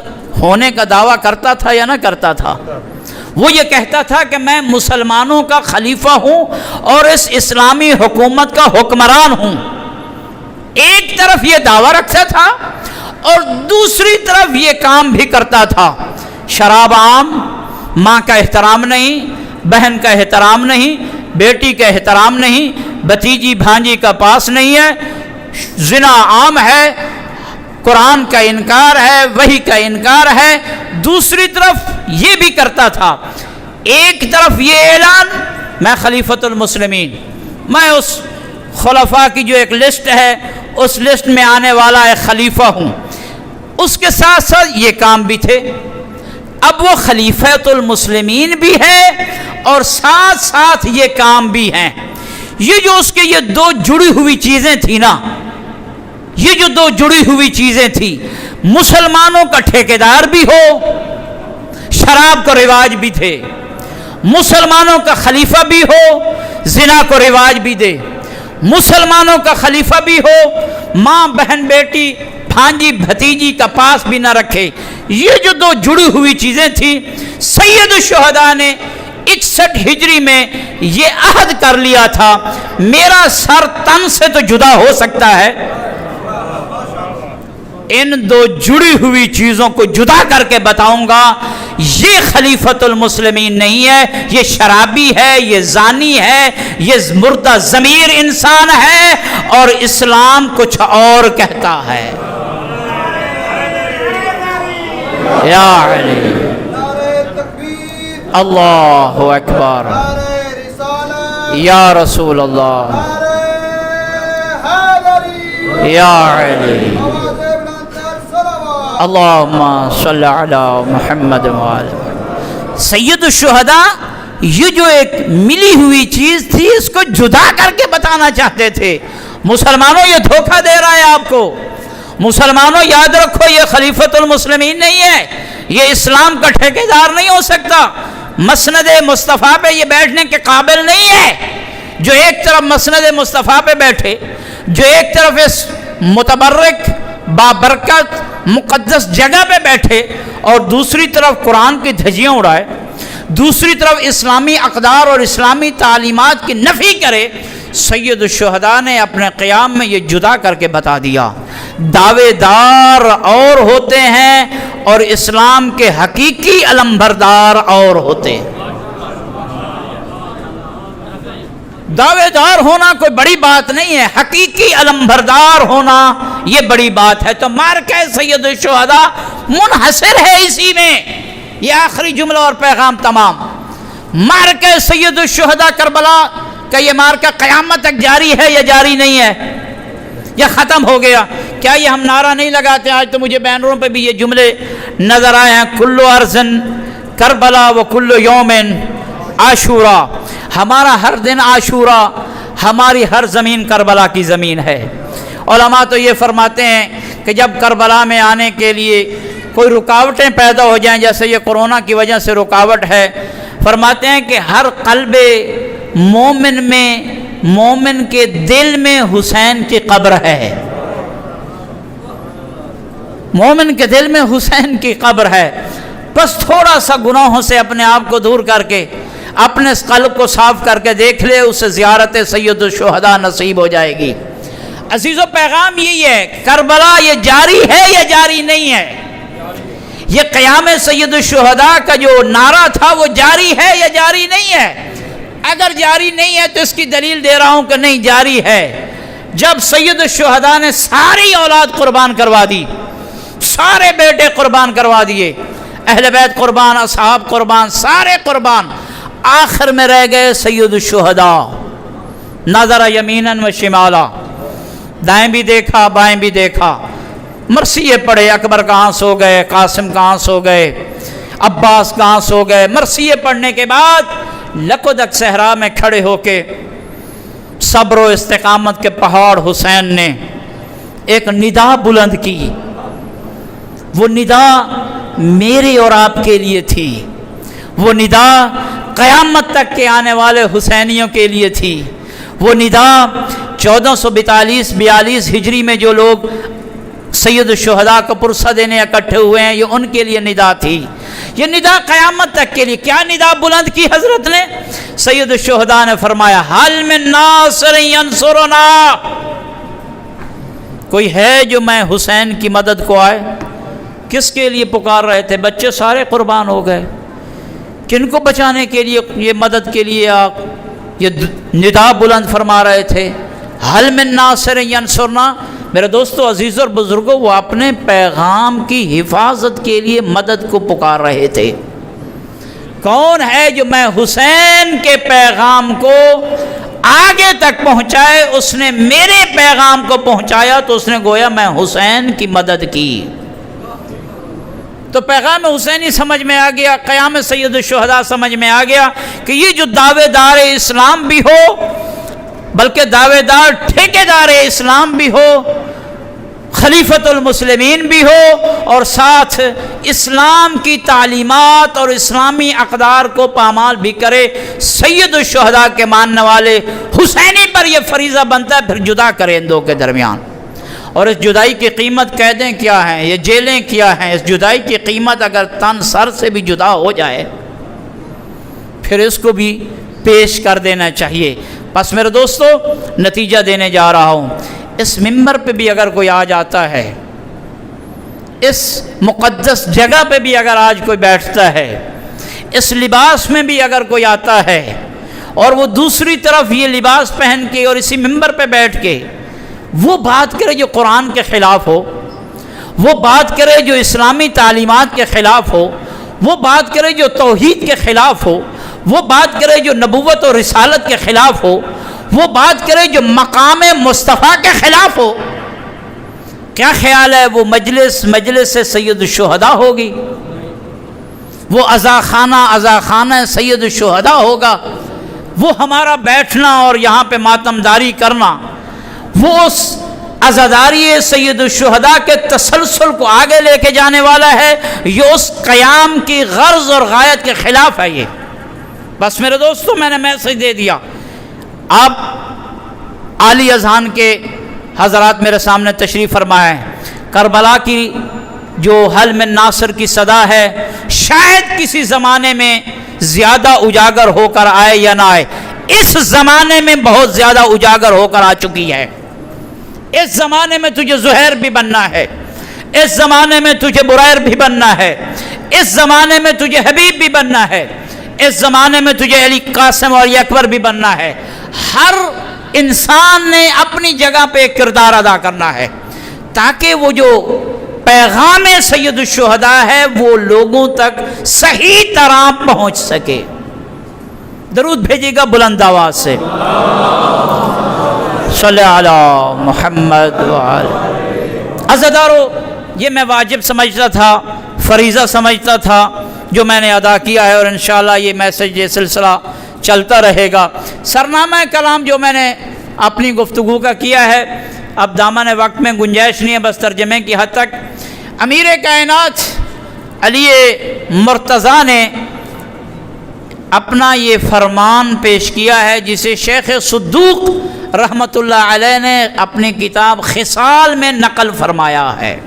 ہونے کا دعویٰ کرتا تھا یا نہ کرتا تھا؟ وہ یہ کہتا تھا کہ میں مسلمانوں کا خلیفہ ہوں اور اس اسلامی حکومت کا حکمران ہوں۔ ایک طرف یہ دعویٰ رکھتا تھا اور دوسری طرف یہ کام بھی کرتا تھا۔ شراب عام، ماں کا احترام نہیں، بہن کا احترام نہیں، بیٹی کا احترام نہیں، بھتیجی بھانجی کا پاس نہیں ہے، زنا عام ہے، قرآن کا انکار ہے، وحی کا انکار ہے۔ دوسری طرف یہ بھی کرتا تھا، ایک طرف یہ اعلان میں خلیفۃ المسلمین، میں اس خلفاء کی جو ایک لسٹ ہے اس لسٹ میں آنے والا ایک خلیفہ ہوں، اس کے ساتھ ساتھ یہ کام بھی تھے۔ اب وہ خلیفۃ المسلمین بھی ہے اور ساتھ ساتھ یہ کام بھی ہیں۔ یہ جو اس کے یہ دو جڑی ہوئی چیزیں تھیں نا، یہ جو دو جڑی ہوئی چیزیں تھیں، مسلمانوں کا ٹھیکیدار بھی ہو، شراب کو رواج بھی تھے، مسلمانوں کا خلیفہ بھی ہو، زنا کو رواج بھی دے، مسلمانوں کا خلیفہ بھی ہو، ماں بہن بیٹی بھانجی بھتیجی کا پاس بھی نہ رکھے۔ یہ جو دو جڑی ہوئی چیزیں تھیں، سید الشہداء نے 61 ہجری میں یہ عہد کر لیا تھا میرا سر تن سے تو جدا ہو سکتا ہے، ان دو جڑی ہوئی چیزوں کو جدا کر کے بتاؤں گا، یہ خلیفۃ المسلمین نہیں ہے، یہ شرابی ہے، یہ زانی ہے، یہ مردہ ضمیر انسان ہے، اور اسلام کچھ اور کہتا ہے۔ یا علی، اللہ اکبر، یا رسول اللہ، یا علی، اللہم صلی علی محمد وآلہ۔ سید الشہداء یہ جو ایک ملی ہوئی چیز تھی اس کو جدا کر کے بتانا چاہتے تھے۔ مسلمانوں یہ دھوکہ دے رہا ہے آپ کو، مسلمانوں یاد رکھو یہ خلیفۃ المسلمین نہیں ہے، یہ اسلام کا ٹھیکیدار نہیں ہو سکتا، مسند مصطفیٰ پہ یہ بیٹھنے کے قابل نہیں ہے۔ جو ایک طرف مسند مصطفیٰ پہ بیٹھے، جو ایک طرف اس متبرک بابرکت مقدس جگہ پہ بیٹھے اور دوسری طرف قرآن کی دھجیاں اڑائے، دوسری طرف اسلامی اقدار اور اسلامی تعلیمات کی نفی کرے، سید الشہداء نے اپنے قیام میں یہ جدا کر کے بتا دیا۔ دعوے دار اور ہوتے ہیں اور اسلام کے حقیقی علمبردار اور ہوتے ہیں۔ دعوے دار ہونا کوئی بڑی بات نہیں ہے، حقیقی علمبردار ہونا یہ بڑی بات ہے۔ تو مارکہ سید الشہداء منحصر ہے اسی میں، یہ آخری جملہ اور پیغام تمام۔ مارکہ سید الشہداء کربلا کا یہ مارکہ قیامت تک جاری ہے یا جاری نہیں ہے، یا ختم ہو گیا؟ کیا یہ ہم نعرہ نہیں لگاتے؟ آج تو مجھے بینروں پہ بھی یہ جملے نظر آئے ہیں، کل ارضن کربلا و کل یوم عاشورا، ہمارا ہر دن عاشورا، ہماری ہر زمین کربلا کی زمین ہے۔ علماء تو یہ فرماتے ہیں کہ جب کربلا میں آنے کے لیے کوئی رکاوٹیں پیدا ہو جائیں، جیسے یہ کورونا کی وجہ سے رکاوٹ ہے، فرماتے ہیں کہ ہر قلب مومن میں، مومن کے دل میں حسین کی قبر ہے، مومن کے دل میں حسین کی قبر ہے۔ بس تھوڑا سا گناہوں سے اپنے آپ کو دور کر کے، اپنے اس قلب کو صاف کر کے دیکھ لے، اسے زیارت سید الشہداء نصیب ہو جائے گی۔ عزیزو پیغام یہی ہے، کربلا یہ جاری ہے یا جاری نہیں ہے؟ یہ قیام سید الشہداء کا جو نعرہ تھا وہ جاری ہے یا جاری نہیں ہے؟ اگر جاری نہیں ہے تو اس کی دلیل دے رہا ہوں کہ نہیں، جاری ہے۔ جب سید الشہداء نے ساری اولاد قربان کروا دی، سارے بیٹے قربان کروا دیے، اہل بیت قربان، اصحاب قربان، سارے قربان، آخر میں رہ گئے سید الشہداء۔ نظر یمیناً و شمالا، دائیں بھی دیکھا بائیں بھی دیکھا، مرثیے پڑھے، اکبر کہاں سو گئے، قاسم کہاں سو گئے، عباس کہاں سو گئے۔ مرثیے پڑھنے کے بعد لکودک صحرا میں کھڑے ہو کے صبر و استقامت کے پہاڑ حسین نے ایک ندا بلند کی. وہ ندا میرے اور آپ کے لیے تھی. وہ ندا قیامت تک کے آنے والے حسینیوں کے لیے تھی. وہ ندا 1442 ہجری میں جو لوگ سید الشہداء کو پرسہ دینے اکٹھے ہوئے ہیں، یہ ان کے لیے ندا تھی. یہ ندا قیامت تک کے لیے. کیا ندا بلند کی حضرت نے؟ سید الشہداء نے فرمایا حل من ناصر ینصرنا، کوئی ہے جو میں حسین کی مدد کو آئے؟ کس کے لیے پکار رہے تھے؟ بچے سارے قربان ہو گئے. کن کو بچانے کے لیے یہ مدد کے لیے آپ یہ ندا بلند فرما رہے تھے؟ حل من ناصر ینصرنا. میرے دوستو، عزیز اور بزرگوں، وہ اپنے پیغام کی حفاظت کے لیے مدد کو پکار رہے تھے. کون ہے جو میں حسین کے پیغام کو آگے تک پہنچائے؟ اس نے میرے پیغام کو پہنچایا تو اس نے گویا میں حسین کی مدد کی. تو پیغام حسینی سمجھ میں آ گیا، قیام سید الشہداء سمجھ میں آ گیا کہ یہ جو دعوے دار اسلام بھی ہو، بلکہ دعوے دار ٹھیکیدار اسلام بھی ہو، خلیفۃ المسلمین بھی ہو، اور ساتھ اسلام کی تعلیمات اور اسلامی اقدار کو پامال بھی کرے، سید الشہداء کے ماننے والے حسینی پر یہ فریضہ بنتا ہے پھر جدا کرے ان دو کے درمیان. اور اس جدائی کی قیمت قیدیں کیا ہیں، یہ جیلیں کیا ہیں؟ اس جدائی کی قیمت اگر تن سر سے بھی جدا ہو جائے پھر اس کو بھی پیش کر دینا چاہیے. بس میرے دوستو، نتیجہ دینے جا رہا ہوں. اس منبر پہ بھی اگر کوئی آ جاتا ہے، اس مقدس جگہ پہ بھی اگر آج کوئی بیٹھتا ہے، اس لباس میں بھی اگر کوئی آتا ہے، اور وہ دوسری طرف یہ لباس پہن کے اور اسی منبر پہ بیٹھ کے وہ بات کرے جو قرآن کے خلاف ہو، وہ بات کرے جو اسلامی تعلیمات کے خلاف ہو، وہ بات کرے جو توحید کے خلاف ہو، وہ بات کرے جو نبوت اور رسالت کے خلاف ہو، وہ بات کرے جو مقام مصطفیٰ کے خلاف ہو، کیا خیال ہے وہ مجلس سید الشہداء ہوگی؟ وہ عزاخانہ سید الشہداء ہوگا؟ وہ ہمارا بیٹھنا اور یہاں پہ ماتم داری کرنا وہ اس عزاداری سید الشہداء کے تسلسل کو آگے لے کے جانے والا ہے؟ یہ اس قیام کی غرض اور غایت کے خلاف ہے. یہ بس میرے دوستو، میں نے میسج دے دیا. آپ عالی اذہان کے حضرات میرے سامنے تشریف فرمائے ہیں. کربلا کی جو حل من ناصر کی صدا ہے، شاید کسی زمانے میں زیادہ اجاگر ہو کر آئے یا نہ آئے، اس زمانے میں بہت زیادہ اجاگر ہو کر آ چکی ہے. اس زمانے میں تجھے زہیر بھی بننا ہے، اس زمانے میں تجھے بریر بھی بننا ہے، اس زمانے میں تجھے حبیب بھی بننا ہے، اس زمانے میں تجھے علی قاسم اور اکبر بھی بننا ہے. ہر انسان نے اپنی جگہ پہ ایک کردار ادا کرنا ہے تاکہ وہ جو پیغام سید الشہداء ہے وہ لوگوں تک صحیح طرح پہنچ سکے. درود بھیجیے گا بلند آواز سے، صلی علی محمد وعلی. عزادارو، یہ میں واجب سمجھتا تھا، فریضہ سمجھتا تھا جو میں نے ادا کیا ہے، اور انشاءاللہ یہ میسج، یہ سلسلہ چلتا رہے گا. سرنامہ کلام جو میں نے اپنی گفتگو کا کیا ہے، اب دامن وقت میں گنجائش نہیں ہے، بس ترجمے کی حد تک. امیر کائنات علی مرتضیٰ نے اپنا یہ فرمان پیش کیا ہے جسے شیخ صدوق رحمۃ اللہ علیہ نے اپنی کتاب خصال میں نقل فرمایا ہے.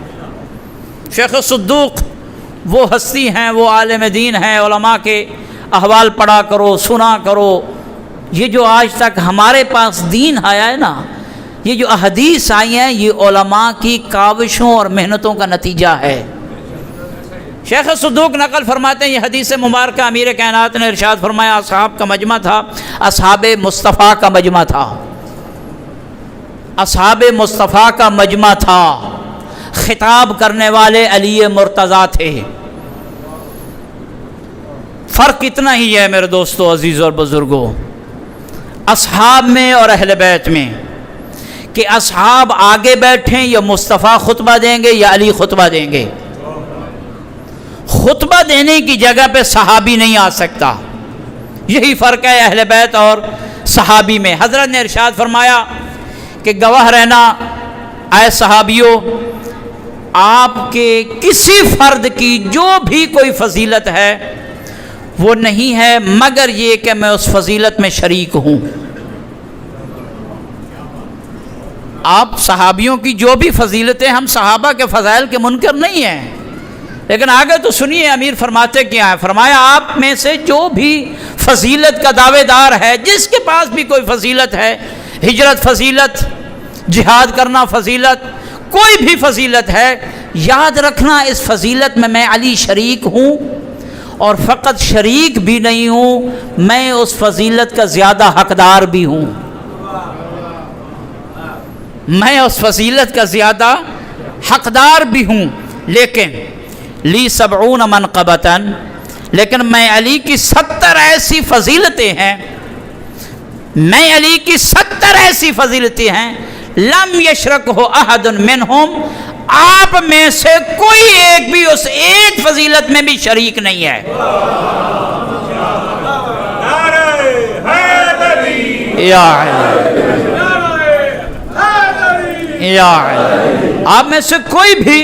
شیخ صدوق وہ ہستی ہیں، وہ عالم دین ہیں. علماء کے احوال پڑھا کرو، سنا کرو. یہ جو آج تک ہمارے پاس دین آیا ہے نا، یہ جو احادیث آئی ہیں، یہ علماء کی کاوشوں اور محنتوں کا نتیجہ ہے. شیخ صدوق نقل فرماتے ہیں، یہ حدیث مبارکہ امیر کائنات نے ارشاد فرمایا، اصحاب کا مجمع تھا، اصحاب مصطفیٰ کا مجمع تھا، اصحاب مصطفیٰ کا مجمع تھا. خطاب کرنے والے علی مرتضیٰ تھے. فرق اتنا ہی ہے میرے دوستو، عزیز اور بزرگوں، اصحاب میں اور اہل بیت میں، کہ اصحاب آگے بیٹھیں یا مصطفیٰ خطبہ دیں گے یا علی خطبہ دیں گے. خطبہ دینے کی جگہ پہ صحابی نہیں آ سکتا. یہی فرق ہے اہل بیت اور صحابی میں حضرت نے ارشاد فرمایا کہ گواہ رہنا اے صحابیوں، آپ کے کسی فرد کی جو بھی کوئی فضیلت ہے وہ نہیں ہے مگر یہ کہ میں اس فضیلت میں شریک ہوں۔ آپ صحابیوں کی جو بھی فضیلتیں، ہم صحابہ کے فضائل کے منکر نہیں ہیں، لیکن آگے تو سنیے امیر فرماتے کیا ہے۔ فرمایا آپ میں سے جو بھی فضیلت کا دعوے دار ہے، جس کے پاس بھی کوئی فضیلت ہے، ہجرت فضیلت، جہاد کرنا فضیلت، کوئی بھی فضیلت ہے، یاد رکھنا اس فضیلت میں میں علی شریک ہوں، اور فقط شریک بھی نہیں ہوں، میں اس فضیلت کا زیادہ حقدار بھی ہوں۔ میں اس فضیلت کا زیادہ حقدار بھی ہوں، لیکن لی 70 منقبتاً، لیکن میں علی کی 70 ایسی فضیلتیں ہیں، میں علی کی 70 ایسی فضیلتیں ہیں، لم یشرکہ احد منہم، آپ میں سے کوئی ایک بھی اس ایک فضیلت میں بھی شریک نہیں ہے۔ یا آپ میں سے کوئی بھی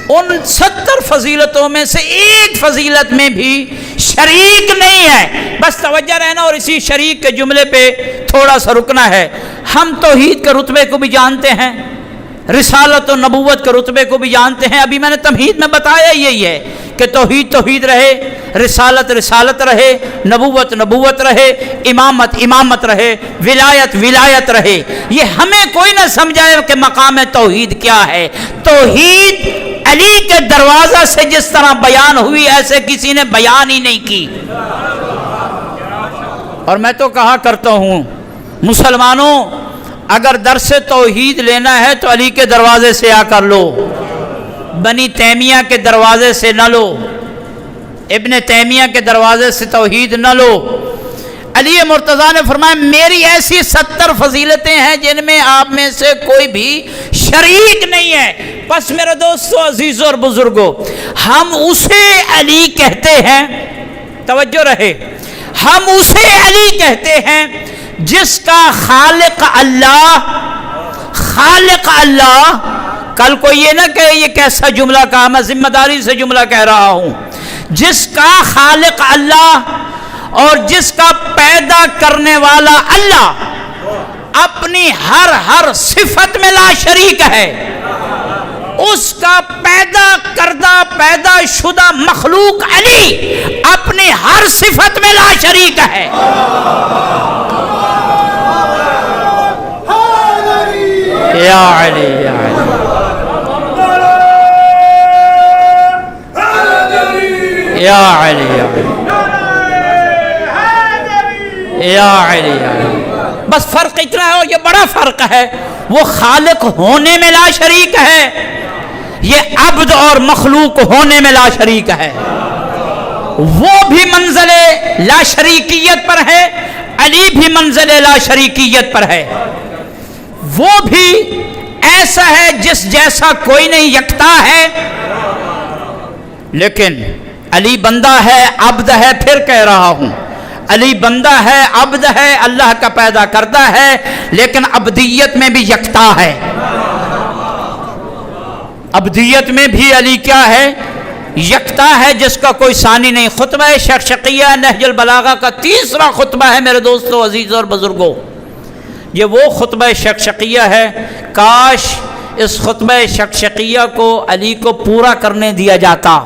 ان 70 فضیلتوں میں سے ایک فضیلت میں بھی شریک نہیں ہے۔ بس توجہ رہنا، اور اسی شریک کے جملے پہ تھوڑا سا رکنا ہے۔ ہم توحید کے رتبے کو بھی جانتے ہیں، رسالت و نبوت کے رتبے کو بھی جانتے ہیں۔ ابھی میں نے تمہید میں بتایا یہی ہے کہ توحید توحید رہے، رسالت رسالت رہے، نبوت نبوت رہے، امامت امامت رہے، ولایت ولایت رہے۔ یہ ہمیں کوئی نہ سمجھائے کہ مقام توحید کیا ہے۔ توحید علی کے دروازہ سے جس طرح بیان ہوئی، ایسے کسی نے بیان ہی نہیں کی۔ اور میں تو کہا کرتا ہوں مسلمانوں، اگر درس توحید لینا ہے تو علی کے دروازے سے آ کر لو، بنی تیمیہ کے دروازے سے نہ لو، ابن تیمیہ کے دروازے سے توحید نہ لو۔ علی مرتضیٰ نے فرمایا میری ایسی 70 فضیلتیں ہیں جن میں آپ میں سے کوئی بھی شریک نہیں ہے۔ بس میرے دوستو، عزیزوں اور بزرگوں، ہم اسے علی کہتے ہیں، توجہ رہے، ہم اسے علی کہتے ہیں جس کا خالق اللہ، کل کو یہ نہ کہ یہ کیسا جملہ کہا، میں ذمہ داری سے جملہ کہہ رہا ہوں، جس کا خالق اللہ اور جس کا پیدا کرنے والا اللہ اپنی ہر صفت میں لا شریک ہے، اس کا پیدا کردہ پیدا شدہ مخلوق علی اپنی ہر صفت میں لا شریک ہے۔ یا علی یا علی یا علی یا علی یا علی۔ بس فرق اتنا ہے، اور یہ بڑا فرق ہے، وہ خالق ہونے میں لا شریک ہے، یہ عبد اور مخلوق ہونے میں لا شریک ہے۔ وہ بھی منزل لا شریکیت پر ہے، علی بھی منزل لا شریکیت پر ہے۔ وہ بھی ایسا ہے جس جیسا کوئی نہیں، یکتا ہے، لیکن علی بندہ ہے، عبد ہے، پھر کہہ رہا ہوں، علی بندہ ہے، عبد ہے، اللہ کا پیدا کرتا ہے، لیکن عبدیت میں بھی یکتا ہے۔ عبدیت میں بھی علی کیا ہے؟ یکتا ہے، جس کا کوئی ثانی نہیں۔ خطبہ شقشقیہ نہج البلاغہ کا تیسرا خطبہ ہے میرے دوستو، عزیزوں اور بزرگوں، یہ وہ خطبہ شقشقیہ ہے۔ کاش اس خطبہ شقشقیہ کو علی کو پورا کرنے دیا جاتا،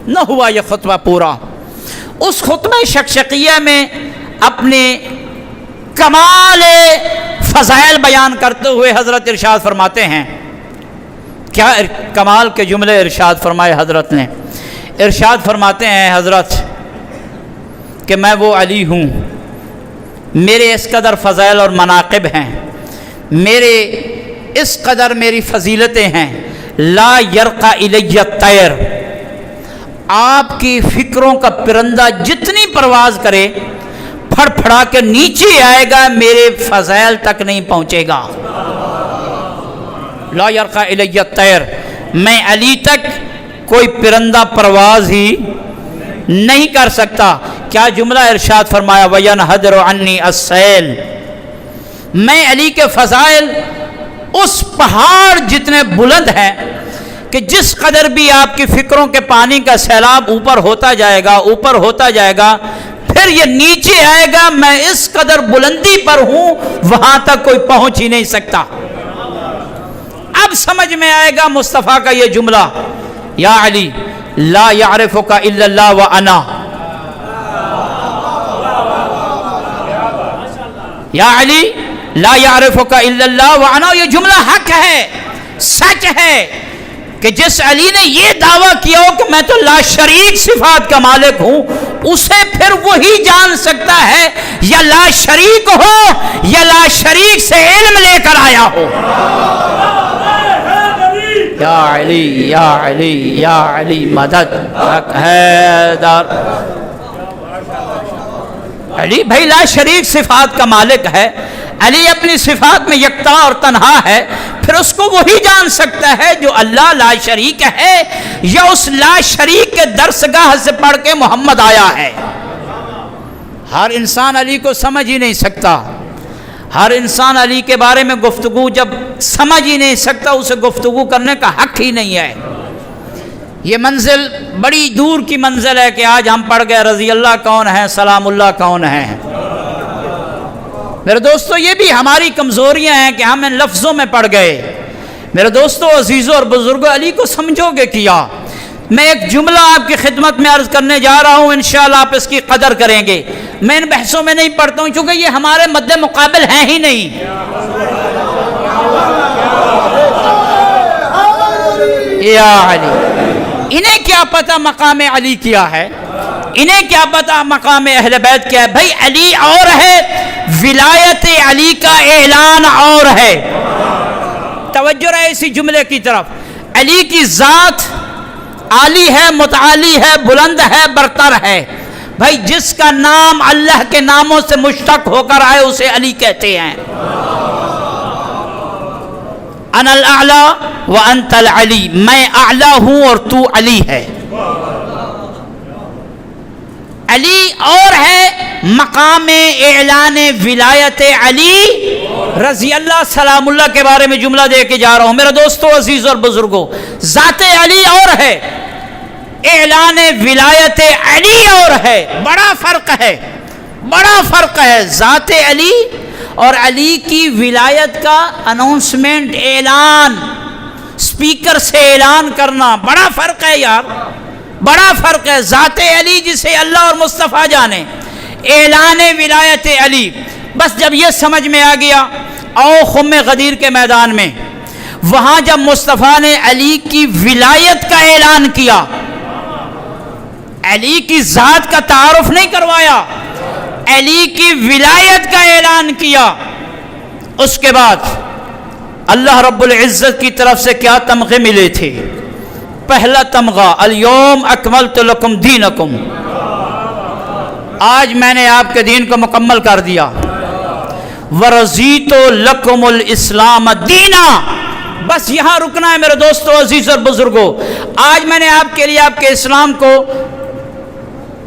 نہ ہوا یہ خطبہ پورا۔ اس خطبہ شقشقیہ میں اپنے کمال فضائل بیان کرتے ہوئے حضرت ارشاد فرماتے ہیں، کیا کمال کے جملے ارشاد فرمائے حضرت نے؟ ارشاد فرماتے ہیں حضرت کہ میں وہ علی ہوں، میرے اس قدر فضائل اور مناقب ہیں، میرے اس قدر میری فضیلتیں ہیں، لا یرقى الی الطیر، آپ کی فکروں کا پرندہ جتنی پرواز کرے پھڑ پھڑا کے نیچے آئے گا، میرے فضائل تک نہیں پہنچے گا۔ لا یرقى الی الطیر، میں علی تک کوئی پرندہ پرواز ہی نہیں کر سکتا، کیا جملہ ارشاد فرمایا وَيَنْحَدْرُ عَنِّي السَّيْلُ، میں علی کے فضائل اس پہاڑ جتنے بلند ہیں کہ جس قدر بھی آپ کی فکروں کے پانی کا سیلاب اوپر ہوتا جائے گا پھر یہ نیچے آئے گا، میں اس قدر بلندی پر ہوں وہاں تک کوئی پہنچ ہی نہیں سکتا۔ اب سمجھ میں آئے گا مصطفیٰ کا یہ جملہ، یا علی لا یعرفک الا اللہ وانا، یا علی لا یعرفک الا اللہ وانا، یہ جملہ حق ہے، سچ ہے کہ جس علی نے یہ دعویٰ کیا ہو کہ میں تو لا شریک صفات کا مالک ہوں، اسے پھر وہی جان سکتا ہے یا لا شریک ہو یا لا شریک سے علم لے کر آیا ہو۔ یا علی یا علی یا علی مدد حق حیدر، علی بھائی لا شریک صفات کا مالک ہے، علی اپنی صفات میں یکتا اور تنہا ہے، پھر اس کو وہی جان سکتا ہے جو اللہ لا شریک ہے یا اس لا شریک کے درسگاہ سے پڑھ کے محمد آیا ہے۔ ہر انسان علی کو سمجھ ہی نہیں سکتا، ہر انسان علی کے بارے میں گفتگو جب سمجھ ہی نہیں سکتا اسے گفتگو کرنے کا حق ہی نہیں ہے۔ یہ منزل بڑی دور کی منزل ہے کہ آج ہم پڑھ گئے رضی اللہ کون ہے، سلام اللہ کون ہے۔ میرے دوستو یہ بھی ہماری کمزوریاں ہیں کہ ہم ان لفظوں میں پڑھ گئے۔ میرے دوستو عزیزوں اور بزرگوں، علی کو سمجھو گے کیا؟ میں ایک جملہ آپ کی خدمت میں عرض کرنے جا رہا ہوں، انشاءاللہ آپ اس کی قدر کریں گے۔ میں ان بحثوں میں نہیں پڑھتا ہوں کیونکہ یہ ہمارے مد مقابل ہیں ہی نہیں۔ یا علی، انہیں کیا پتہ مقام علی کیا ہے، انہیں کیا پتہ مقام اہل بیت کیا ہے؟ بھائی علی اور ہے، ولایت علی کا اعلان اور ہے۔ توجہ رہے اسی جملے کی طرف، علی کی ذات عالی ہے، متعالی ہے، بلند ہے، برتر ہے۔ بھائی جس کا نام اللہ کے ناموں سے مشتق ہو کر آئے اسے علی کہتے ہیں۔ انا الاعلی وانت العلی، میں اعلی ہوں اور تو علی ہے۔ علی اور ہے، مقام اعلان ولایت علی رضی اللہ سلام اللہ کے بارے میں جملہ دے کے جا رہا ہوں۔ میرے دوستو عزیز اور بزرگوں، ذات علی اور ہے، اعلان ولایت علی اور ہے، بڑا فرق ہے، بڑا فرق ہے۔ ذات علی اور علی کی ولایت کا اناؤنسمنٹ، اعلان، سپیکر سے اعلان کرنا، بڑا فرق ہے یار، بڑا فرق ہے۔ ذات علی جسے اللہ اور مصطفیٰ جانے، اعلان ولایت علی۔ بس جب یہ سمجھ میں آ گیا، آؤ خم غدیر کے میدان میں، وہاں جب مصطفیٰ نے علی کی ولایت کا اعلان کیا، علی کی ذات کا تعارف نہیں کروایا، علی کی ولایت کا اعلان کیا، اس کے بعد اللہ رب العزت کی طرف سے کیا تمغے ملے تھے؟ پہلا تمغہ الیوم اکملت لکم دینکم، آج میں نے آپ کے دین کو مکمل کر دیا۔ ورضیت لکم الاسلام دینا، بس یہاں رکنا ہے میرے دوستو عزیز اور بزرگوں۔ آج میں نے آپ کے لیے آپ کے اسلام کو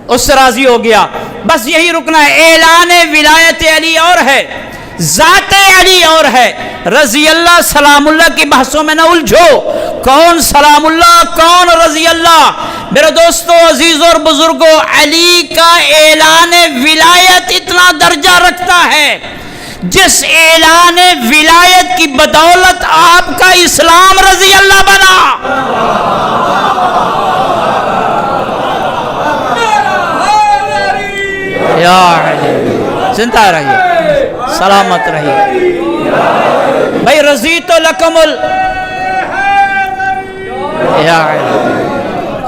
اس سے راضی ہو گیا، بس یہی رکنا ہے۔ اعلان ولایت علی اور ہے، ذات علی اور ہے، رضی اللہ سلام اللہ کی بحثوں میں نہ الجھو، کون سلام اللہ کون رضی اللہ۔ میرے دوستو عزیز اور بزرگوں، علی کا اعلان ولایت اتنا درجہ رکھتا ہے جس اعلان ولایت کی بدولت آپ کا اسلام رضی اللہ بنا۔ یا علی، زندہ رہیے، سلامت رہیے بھائی۔ رضیت لکم یا علی،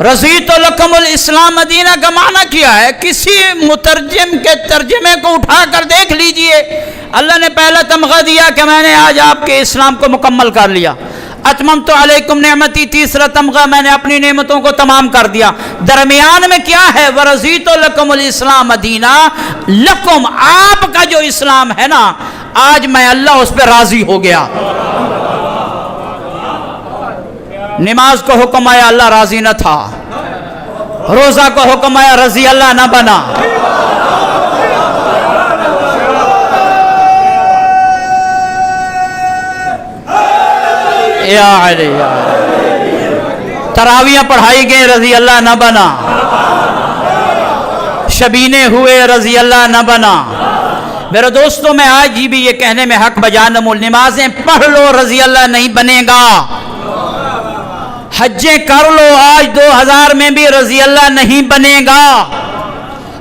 رضیت لکم الاسلام مدینہ کا معنی کیا ہے؟ کسی مترجم کے ترجمے کو اٹھا کر دیکھ لیجئے، اللہ نے پہلا تمغہ دیا کہ میں نے آج آپ کے اسلام کو مکمل کر لیا۔ اتممت علیکم نعمتی، تیسرا تمغہ میں نے اپنی نعمتوں کو تمام کر دیا۔ درمیان میں کیا ہے؟ ورضیت لکم الاسلام دینہ، لکم آپ کا جو اسلام ہے نا، آج میں اللہ اس پہ راضی ہو گیا۔ نماز کو حکم آیا، اللہ راضی نہ تھا، روزہ کو حکم آیا رضی اللہ نہ بنا. یا علی یا علی. تراویح پڑھائی گئے رضی اللہ نہ بنا. شبینے ہوئے رضی اللہ نہ بنا. میرے دوستوں میں آج ہی بھی یہ کہنے میں حق بجانب نمازیں پڑھ لو رضی اللہ نہیں بنے گا. حجیں کر لو آج 2000 میں بھی رضی اللہ نہیں بنے گا.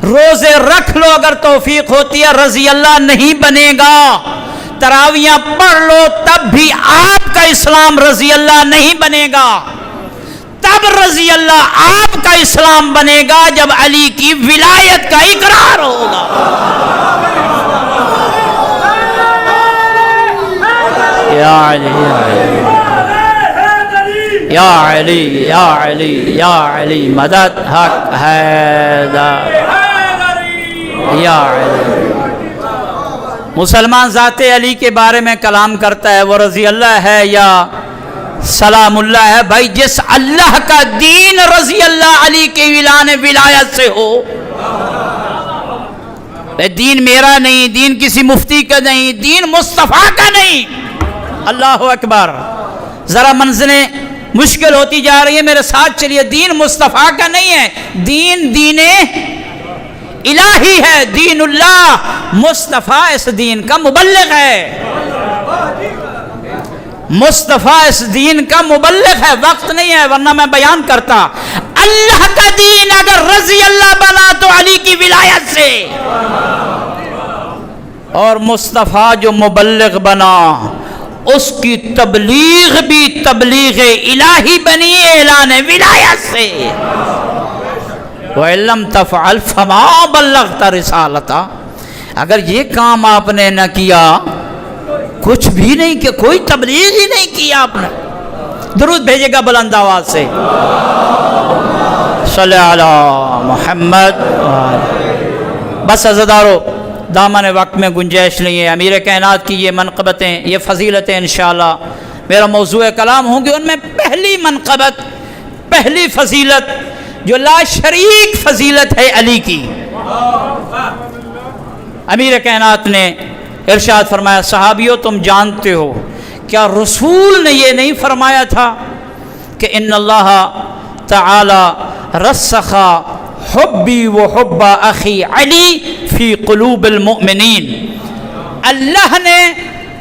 روزے رکھ لو اگر توفیق ہوتی ہے رضی اللہ نہیں بنے گا. تراویاں پڑھ لو تب بھی آپ کا اسلام رضی اللہ نہیں بنے گا. تب رضی اللہ آپ کا اسلام بنے گا جب علی کی ولایت کا اقرار ہوگا. یا علی یا علی یا علی یا علی مدد حق حیدر یا علی. مسلمان ذات علی کے بارے میں کلام کرتا ہے وہ رضی اللہ ہے یا سلام اللہ ہے. بھائی جس اللہ کا دین رضی اللہ علی کے اعلان ولایت سے ہو. دین میرا نہیں, دین کسی مفتی کا نہیں, دین مصطفیٰ کا نہیں. اللہ اکبر. ذرا منزلیں مشکل ہوتی جا رہی ہے میرے ساتھ چلیے. دین مصطفیٰ کا نہیں ہے, دین دین الہی ہے. دین اللہ. مصطفیٰ اس دین کا مبلغ ہے. مصطفیٰ اس دین کا مبلغ ہے. وقت نہیں ہے ورنہ میں بیان کرتا. اللہ کا دین اگر رضی اللہ بنا تو علی کی ولایت سے, اور مصطفیٰ جو مبلغ بنا اس کی تبلیغ بھی تبلیغ الہی بنی اعلان ولایت سے. وَإِن لَّمْ تَفْعَلْ فَمَا بَلَّغْتَ رِسَالَتَهُ. اگر یہ کام آپ نے نہ کیا کچھ بھی نہیں کہ کوئی تبلیغ ہی نہیں کیا آپ نے. درود بھیجے گا بلند آواز سے صلی علی محمد. بس عزیزارو دامن وقت میں گنجائش نہیں ہے. امیر کائنات کی یہ منقبتیں یہ فضیلتیں انشاءاللہ میرا موضوع کلام ہوں گے. ان میں پہلی منقبت پہلی فضیلت جو لا شریک فضیلت ہے علی کی. امیر کائنات نے ارشاد فرمایا صحابیوں تم جانتے ہو کیا رسول نے یہ نہیں فرمایا تھا کہ ان اللہ تعالی رسخ حبی و حب اخی علی فی قلوب المؤمنین. اللہ نے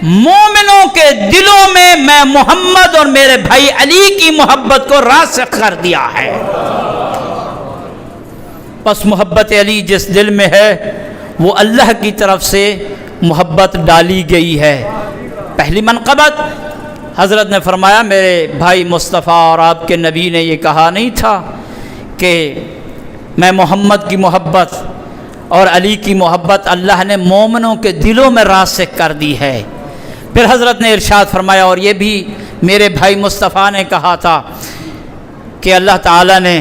مومنوں کے دلوں میں محمد اور میرے بھائی علی کی محبت کو راسخ کر دیا ہے. پس محبت علی جس دل میں ہے وہ اللہ کی طرف سے محبت ڈالی گئی ہے. پہلی منقبت حضرت نے فرمایا میرے بھائی مصطفیٰ اور آپ کے نبی نے یہ کہا نہیں تھا کہ میں محمد کی محبت اور علی کی محبت اللہ نے مومنوں کے دلوں میں راسخ کر دی ہے. پھر حضرت نے ارشاد فرمایا اور یہ بھی میرے بھائی مصطفیٰ نے کہا تھا کہ اللہ تعالیٰ نے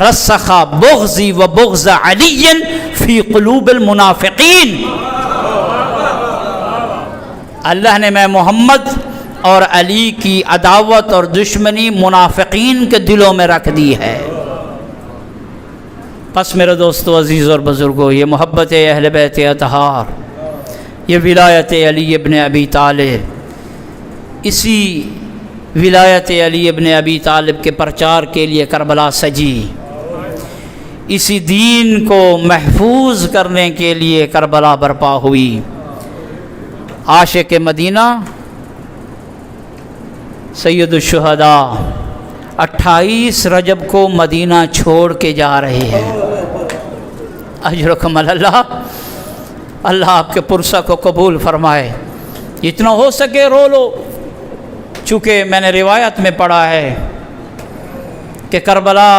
رسخ بغضی و بغض علی فی قلوب المنافقین. اللہ نے میں محمد اور علی کی عداوت اور دشمنی منافقین کے دلوں میں رکھ دی ہے. پس میرے دوستو عزیز اور بزرگوں یہ محبت اہل بیت اطہار یہ ولایت علی ابن ابی طالب, اسی ولایت علی ابن ابی طالب کے پرچار کے لیے کربلا سجی, اسی دین کو محفوظ کرنے کے لیے کربلا برپا ہوئی. عاشق مدینہ سید الشہداء 28 رجب کو مدینہ چھوڑ کے جا رہے ہیں. اجرکم اللہ, اللہ آپ کے پرسہ کو قبول فرمائے. جتنا ہو سکے رو لو, چونکہ میں نے روایت میں پڑھا ہے کہ کربلا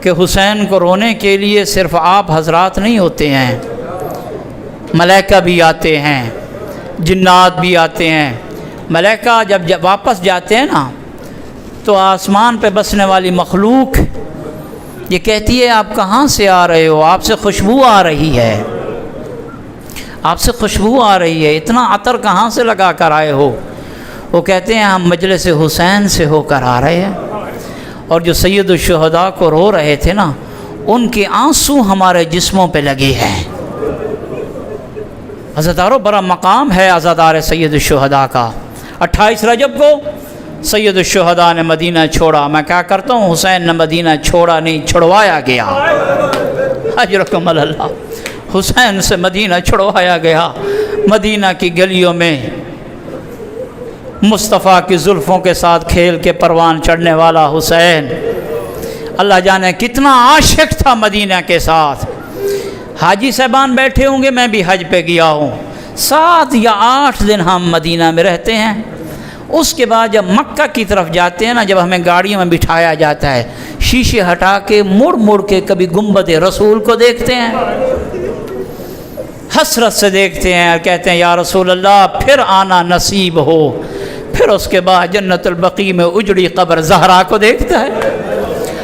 کہ حسین کو رونے کے لیے صرف آپ حضرات نہیں ہوتے ہیں, ملائکہ بھی آتے ہیں, جنات بھی آتے ہیں. ملائکہ جب واپس جاتے ہیں نا تو آسمان پہ بسنے والی مخلوق یہ کہتی ہے آپ کہاں سے آ رہے ہو, آپ سے خوشبو آ رہی ہے, آپ سے خوشبو آ رہی ہے, اتنا عطر کہاں سے لگا کر آئے ہو. وہ کہتے ہیں ہم مجلس حسین سے ہو کر آ رہے ہیں. اور جو سید الشہداء کو رو رہے تھے نا، ان کے آنسو ہمارے جسموں پہ لگے ہیں۔ عزادارو، بڑا مقام ہے عزادار سید الشہداء کا۔ 28 رجب کو سید الشہداء نے مدینہ چھوڑا۔ میں کیا کرتا ہوں، حسین نے مدینہ چھوڑا نہیں، چھڑوایا گیا۔ اجرکم اللہ، حسین سے مدینہ چھڑوایا گیا۔ مدینہ کی گلیوں میں مصطفیٰ کی زلفوں کے ساتھ کھیل کے پروان چڑھنے والا حسین، اللہ جانے کتنا عاشق تھا مدینہ کے ساتھ۔ حاجی صاحبان بیٹھے ہوں گے، میں بھی حج پہ گیا ہوں، 7 یا 8 دن ہم مدینہ میں رہتے ہیں۔ اس کے بعد جب مکہ کی طرف جاتے ہیں نا، جب ہمیں گاڑیوں میں بٹھایا جاتا ہے، شیشے ہٹا کے مڑ مڑ کے کبھی گنبد رسول کو دیکھتے ہیں، حسرت سے دیکھتے ہیں اور کہتے ہیں یا رسول اللہ پھر آنا نصیب ہو۔ پھر اس کے بعد جنت البقیع میں اجڑی قبر زہرا کو دیکھتا ہے۔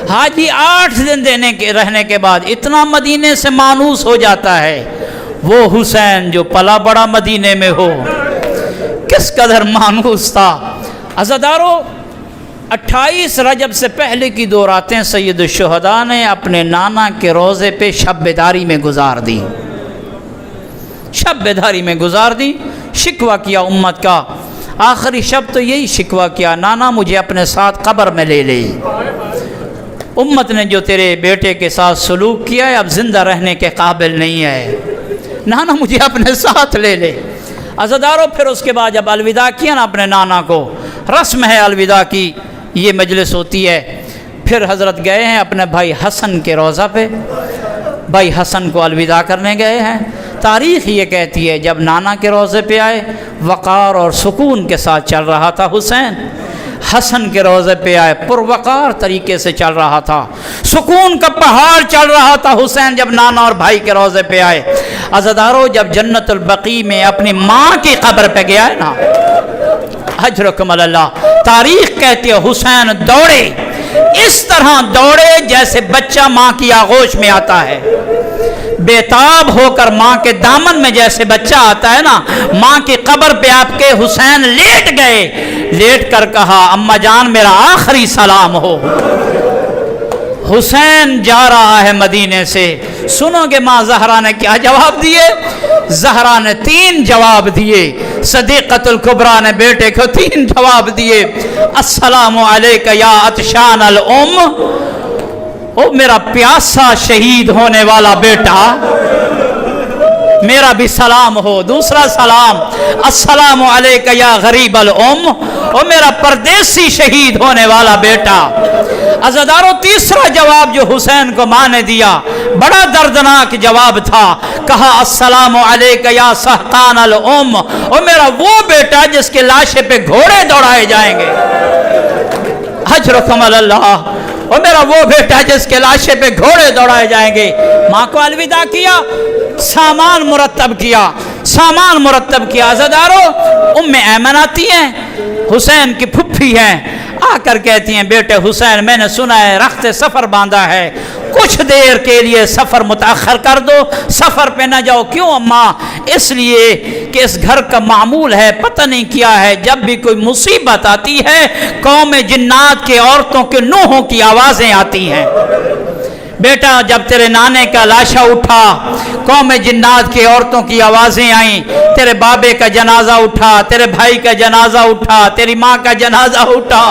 حاجی 8 دن رہنے کے بعد اتنا مدینے سے مانوس ہو جاتا ہے۔ وہ حسین جو پلا بڑا مدینے میں ہو، کس قدر مانوس تھا۔ عزادارو، 28 رجب سے پہلے کی 2 راتیں سید الشہداء نے اپنے نانا کے روضے پہ شب بیداری میں گزار دی۔ شب بیداری میں گزار دی، شکوہ کیا امت کا۔ آخری شب تو یہی شکوہ کیا، نانا مجھے اپنے ساتھ قبر میں لے لے۔ امت نے جو تیرے بیٹے کے ساتھ سلوک کیا ہے اب زندہ رہنے کے قابل نہیں ہے، نانا مجھے اپنے ساتھ لے لے۔ عزادارو، پھر اس کے بعد جب الوداع کیا نا اپنے نانا کو، رسم ہے الوداع کی، یہ مجلس ہوتی ہے۔ پھر حضرت گئے ہیں اپنے بھائی حسن کے روضہ پہ، بھائی حسن کو الوداع کرنے گئے ہیں۔ تاریخ یہ کہتی ہے جب نانا کے روضے پہ آئے، وقار اور سکون کے ساتھ چل رہا تھا حسین۔ حسن کے روضے پہ آئے، پروقار طریقے سے چل رہا تھا، سکون کا پہاڑ چل رہا تھا حسین جب نانا اور بھائی کے روضے پہ آئے۔ عزادارو، جب جنت البقیع میں اپنی ماں کی قبر پہ گیا ہے نا، اجرکم اللہ، تاریخ کہتی ہے حسین دوڑے، اس طرح دوڑے جیسے بچہ ماں کی آغوش میں آتا ہے، بےتاب ہو کر ماں کے دامن میں جیسے بچہ آتا ہے نا، ماں کی قبر پہ آپ کے حسین لیٹ گئے، لیٹ کر کہا اماں جان میرا آخری سلام ہو۔ حسین جا رہا ہے مدینے سے، سنو گے ماں زہرا نے کیا جواب دیے؟ زہرا نے 3 جواب دیے، صدیقۃ الکبریٰ نے بیٹے کو 3 جواب دیے۔ السلام علیک یا عطشان الام، او میرا پیاسا شہید ہونے والا بیٹا، میرا بھی سلام ہو۔ دوسرا سلام، السلام علیک یا غریب الام، او میرا پردیسی شہید ہونے والا بیٹا۔ عزادارو، تیسرا جواب جو حسین کو ماں نے دیا بڑا دردناک جواب تھا، کہا السلام علیک یا سحقان الام، او میرا وہ بیٹا جس کے لاشے پہ گھوڑے دوڑائے جائیں گے۔ اجرکم اللہ، اور میرا وہ بیٹا جس کے لاشے پہ گھوڑے دوڑائے جائیں گے۔ ماں کو الوداع کیا، سامان مرتب کیا، سامان مرتب کیا۔ عزادارو، ام ایمن آتی ہیں، حسین کی پھپھی ہیں، آ کر کہتی ہیں بیٹے حسین میں نے سنا ہے رخت سفر باندھا ہے، کچھ دیر کے لیے سفر متاخر کر دو، سفر پہ نہ جاؤ۔ کیوں اماں؟ اس لیے کہ اس گھر کا معمول ہے، پتہ نہیں کیا ہے، جب بھی کوئی مصیبت آتی ہے قوم جنات کے عورتوں کے نوحوں کی آوازیں آتی ہیں۔ بیٹا جب تیرے نانے کا لاشا اٹھا قوم جنات کی عورتوں کی آوازیں آئیں، تیرے بابے کا جنازہ اٹھا، تیرے بھائی کا جنازہ اٹھا، تیری ماں کا جنازہ اٹھا،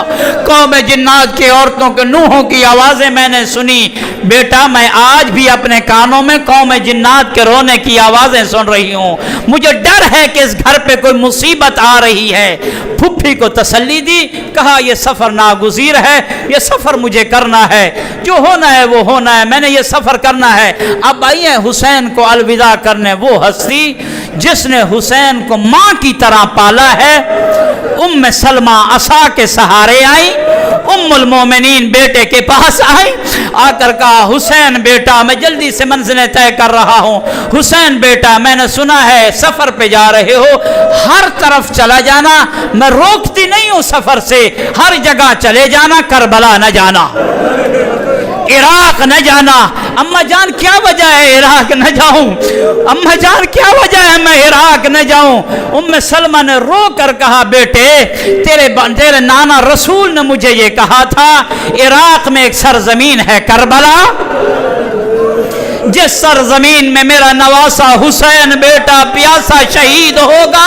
قوم جنات کی عورتوں کے نوحوں کی آوازیں میں نے سنی۔ بیٹا میں آج بھی اپنے کانوں میں قوم جنات کے رونے کی آوازیں سن رہی ہوں، مجھے ڈر ہے کہ اس گھر پہ کوئی مصیبت آ رہی ہے۔ پھپھی کو تسلی دی، کہا یہ سفر ناگزیر ہے، یہ سفر مجھے کرنا ہے، جو ہونا ہے وہ ہونا ہے، میں نے یہ سفر کرنا ہے۔ اب آئیے حسین کو الوداع کرنے وہ ہستی جس نے حسین کو ماں کی طرح پالا ہے۔ ام سلمہ عصا کے سہارے آئی، ام المومنین بیٹے کے پاس آئی، آ کر کہا حسین بیٹا میں جلدی سے منزلیں طے کر رہا ہوں، حسین بیٹا میں نے سنا ہے سفر پہ جا رہے ہو، ہر طرف چلا جانا، میں روکتی نہیں ہوں سفر سے، ہر جگہ چلے جانا، کربلا نہ جانا۔ عراق نہ جانا۔ اماں جان کیا وجہ ہے عراق نہ جاؤں؟ اماں جان کیا وجہ ہے میں عراق نہ جاؤں؟ ام سلمہ نے رو کر کہا بیٹے تیرے نانا رسول نے مجھے یہ کہا تھا عراق میں ایک سرزمین ہے کربلا، جس سرزمین میں میرا نواسا حسین بیٹا پیاسا شہید ہوگا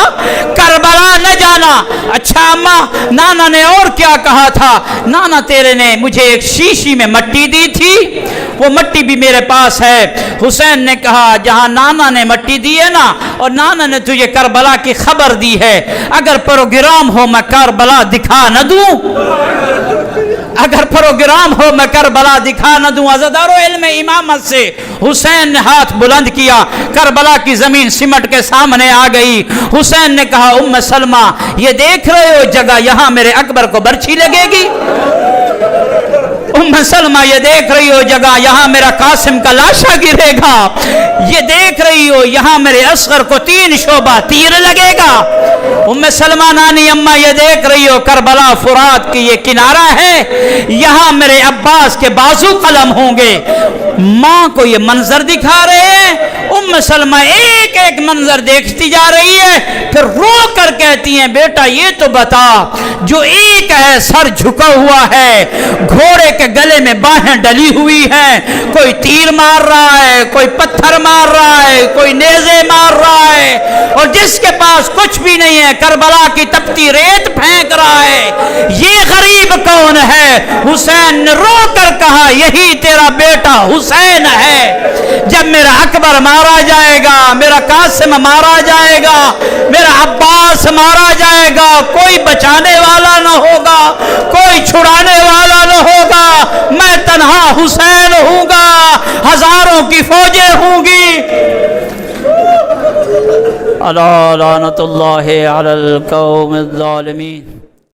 کربلا نہ جانا۔ اچھا اماں نانا نے اور کیا کہا تھا؟ نانا تیرے نے مجھے ایک شیشی میں مٹی دی تھی، وہ مٹی بھی میرے پاس ہے۔ حسین نے کہا جہاں نانا نے مٹی دی ہے نا اور نانا نے تجھے کربلا کی خبر دی ہے، اگر پروگرام ہو میں کربلا دکھا نہ دوں؟ اگر پروگرام ہو میں کربلا دکھا نہ دوں؟ عزادارو علم امامت سے حسین نے ہاتھ بلند کیا، کربلا کی زمین سمٹ کے سامنے آ گئی۔ حسین نے کہا ام سلمہ یہ دیکھ رہے ہو جگہ یہاں میرے اکبر کو برچھی لگے گی؟ ام سلمہ یہ دیکھ رہی ہو جگہ یہاں میرا قاسم کا لاشا گرے گا؟ یہ دیکھ رہی ہو یہاں میرے اصغر کو 3 شعبہ تیر لگے گا؟ ام سلمہ نانی اماں یہ دیکھ رہی ہو کربلا فرات کی یہ کنارہ ہے، یہاں میرے عباس کے بازو قلم ہوں گے۔ ماں کو یہ منظر دکھا رہے ہیں، ام سلمہ ایک ایک منظر دیکھتی جا رہی ہے، پھر رو کر کہتی ہیں بیٹا یہ تو بتا جو ایک ہے سر جھکا ہوا ہے، گھوڑے کے گلے میں باہیں ڈلی ہوئی ہیں، کوئی تیر مار رہا ہے، کوئی پتھر مار رہا ہے، کوئی نیزے مار رہا ہے، اور جس کے پاس کچھ بھی نہیں ہے کربلا کی تپتی ریت پھینک رہا ہے، یہ غریب کون ہے؟ حسین نے رو کر کہا یہی تیرا بیٹا حسین ہے۔ جب میرا اکبر مارا جائے گا، میرا قاسم مارا جائے گا، میرا عباس مارا جائے گا، کوئی بچانے والا نہ ہوگا، کوئی چھڑانے والا نہ ہوگا، میں تنہا حسین ہوں گا، ہزاروں کی فوجیں ہوں گی۔ الا لعنت اللہ علی القوم الظالمین۔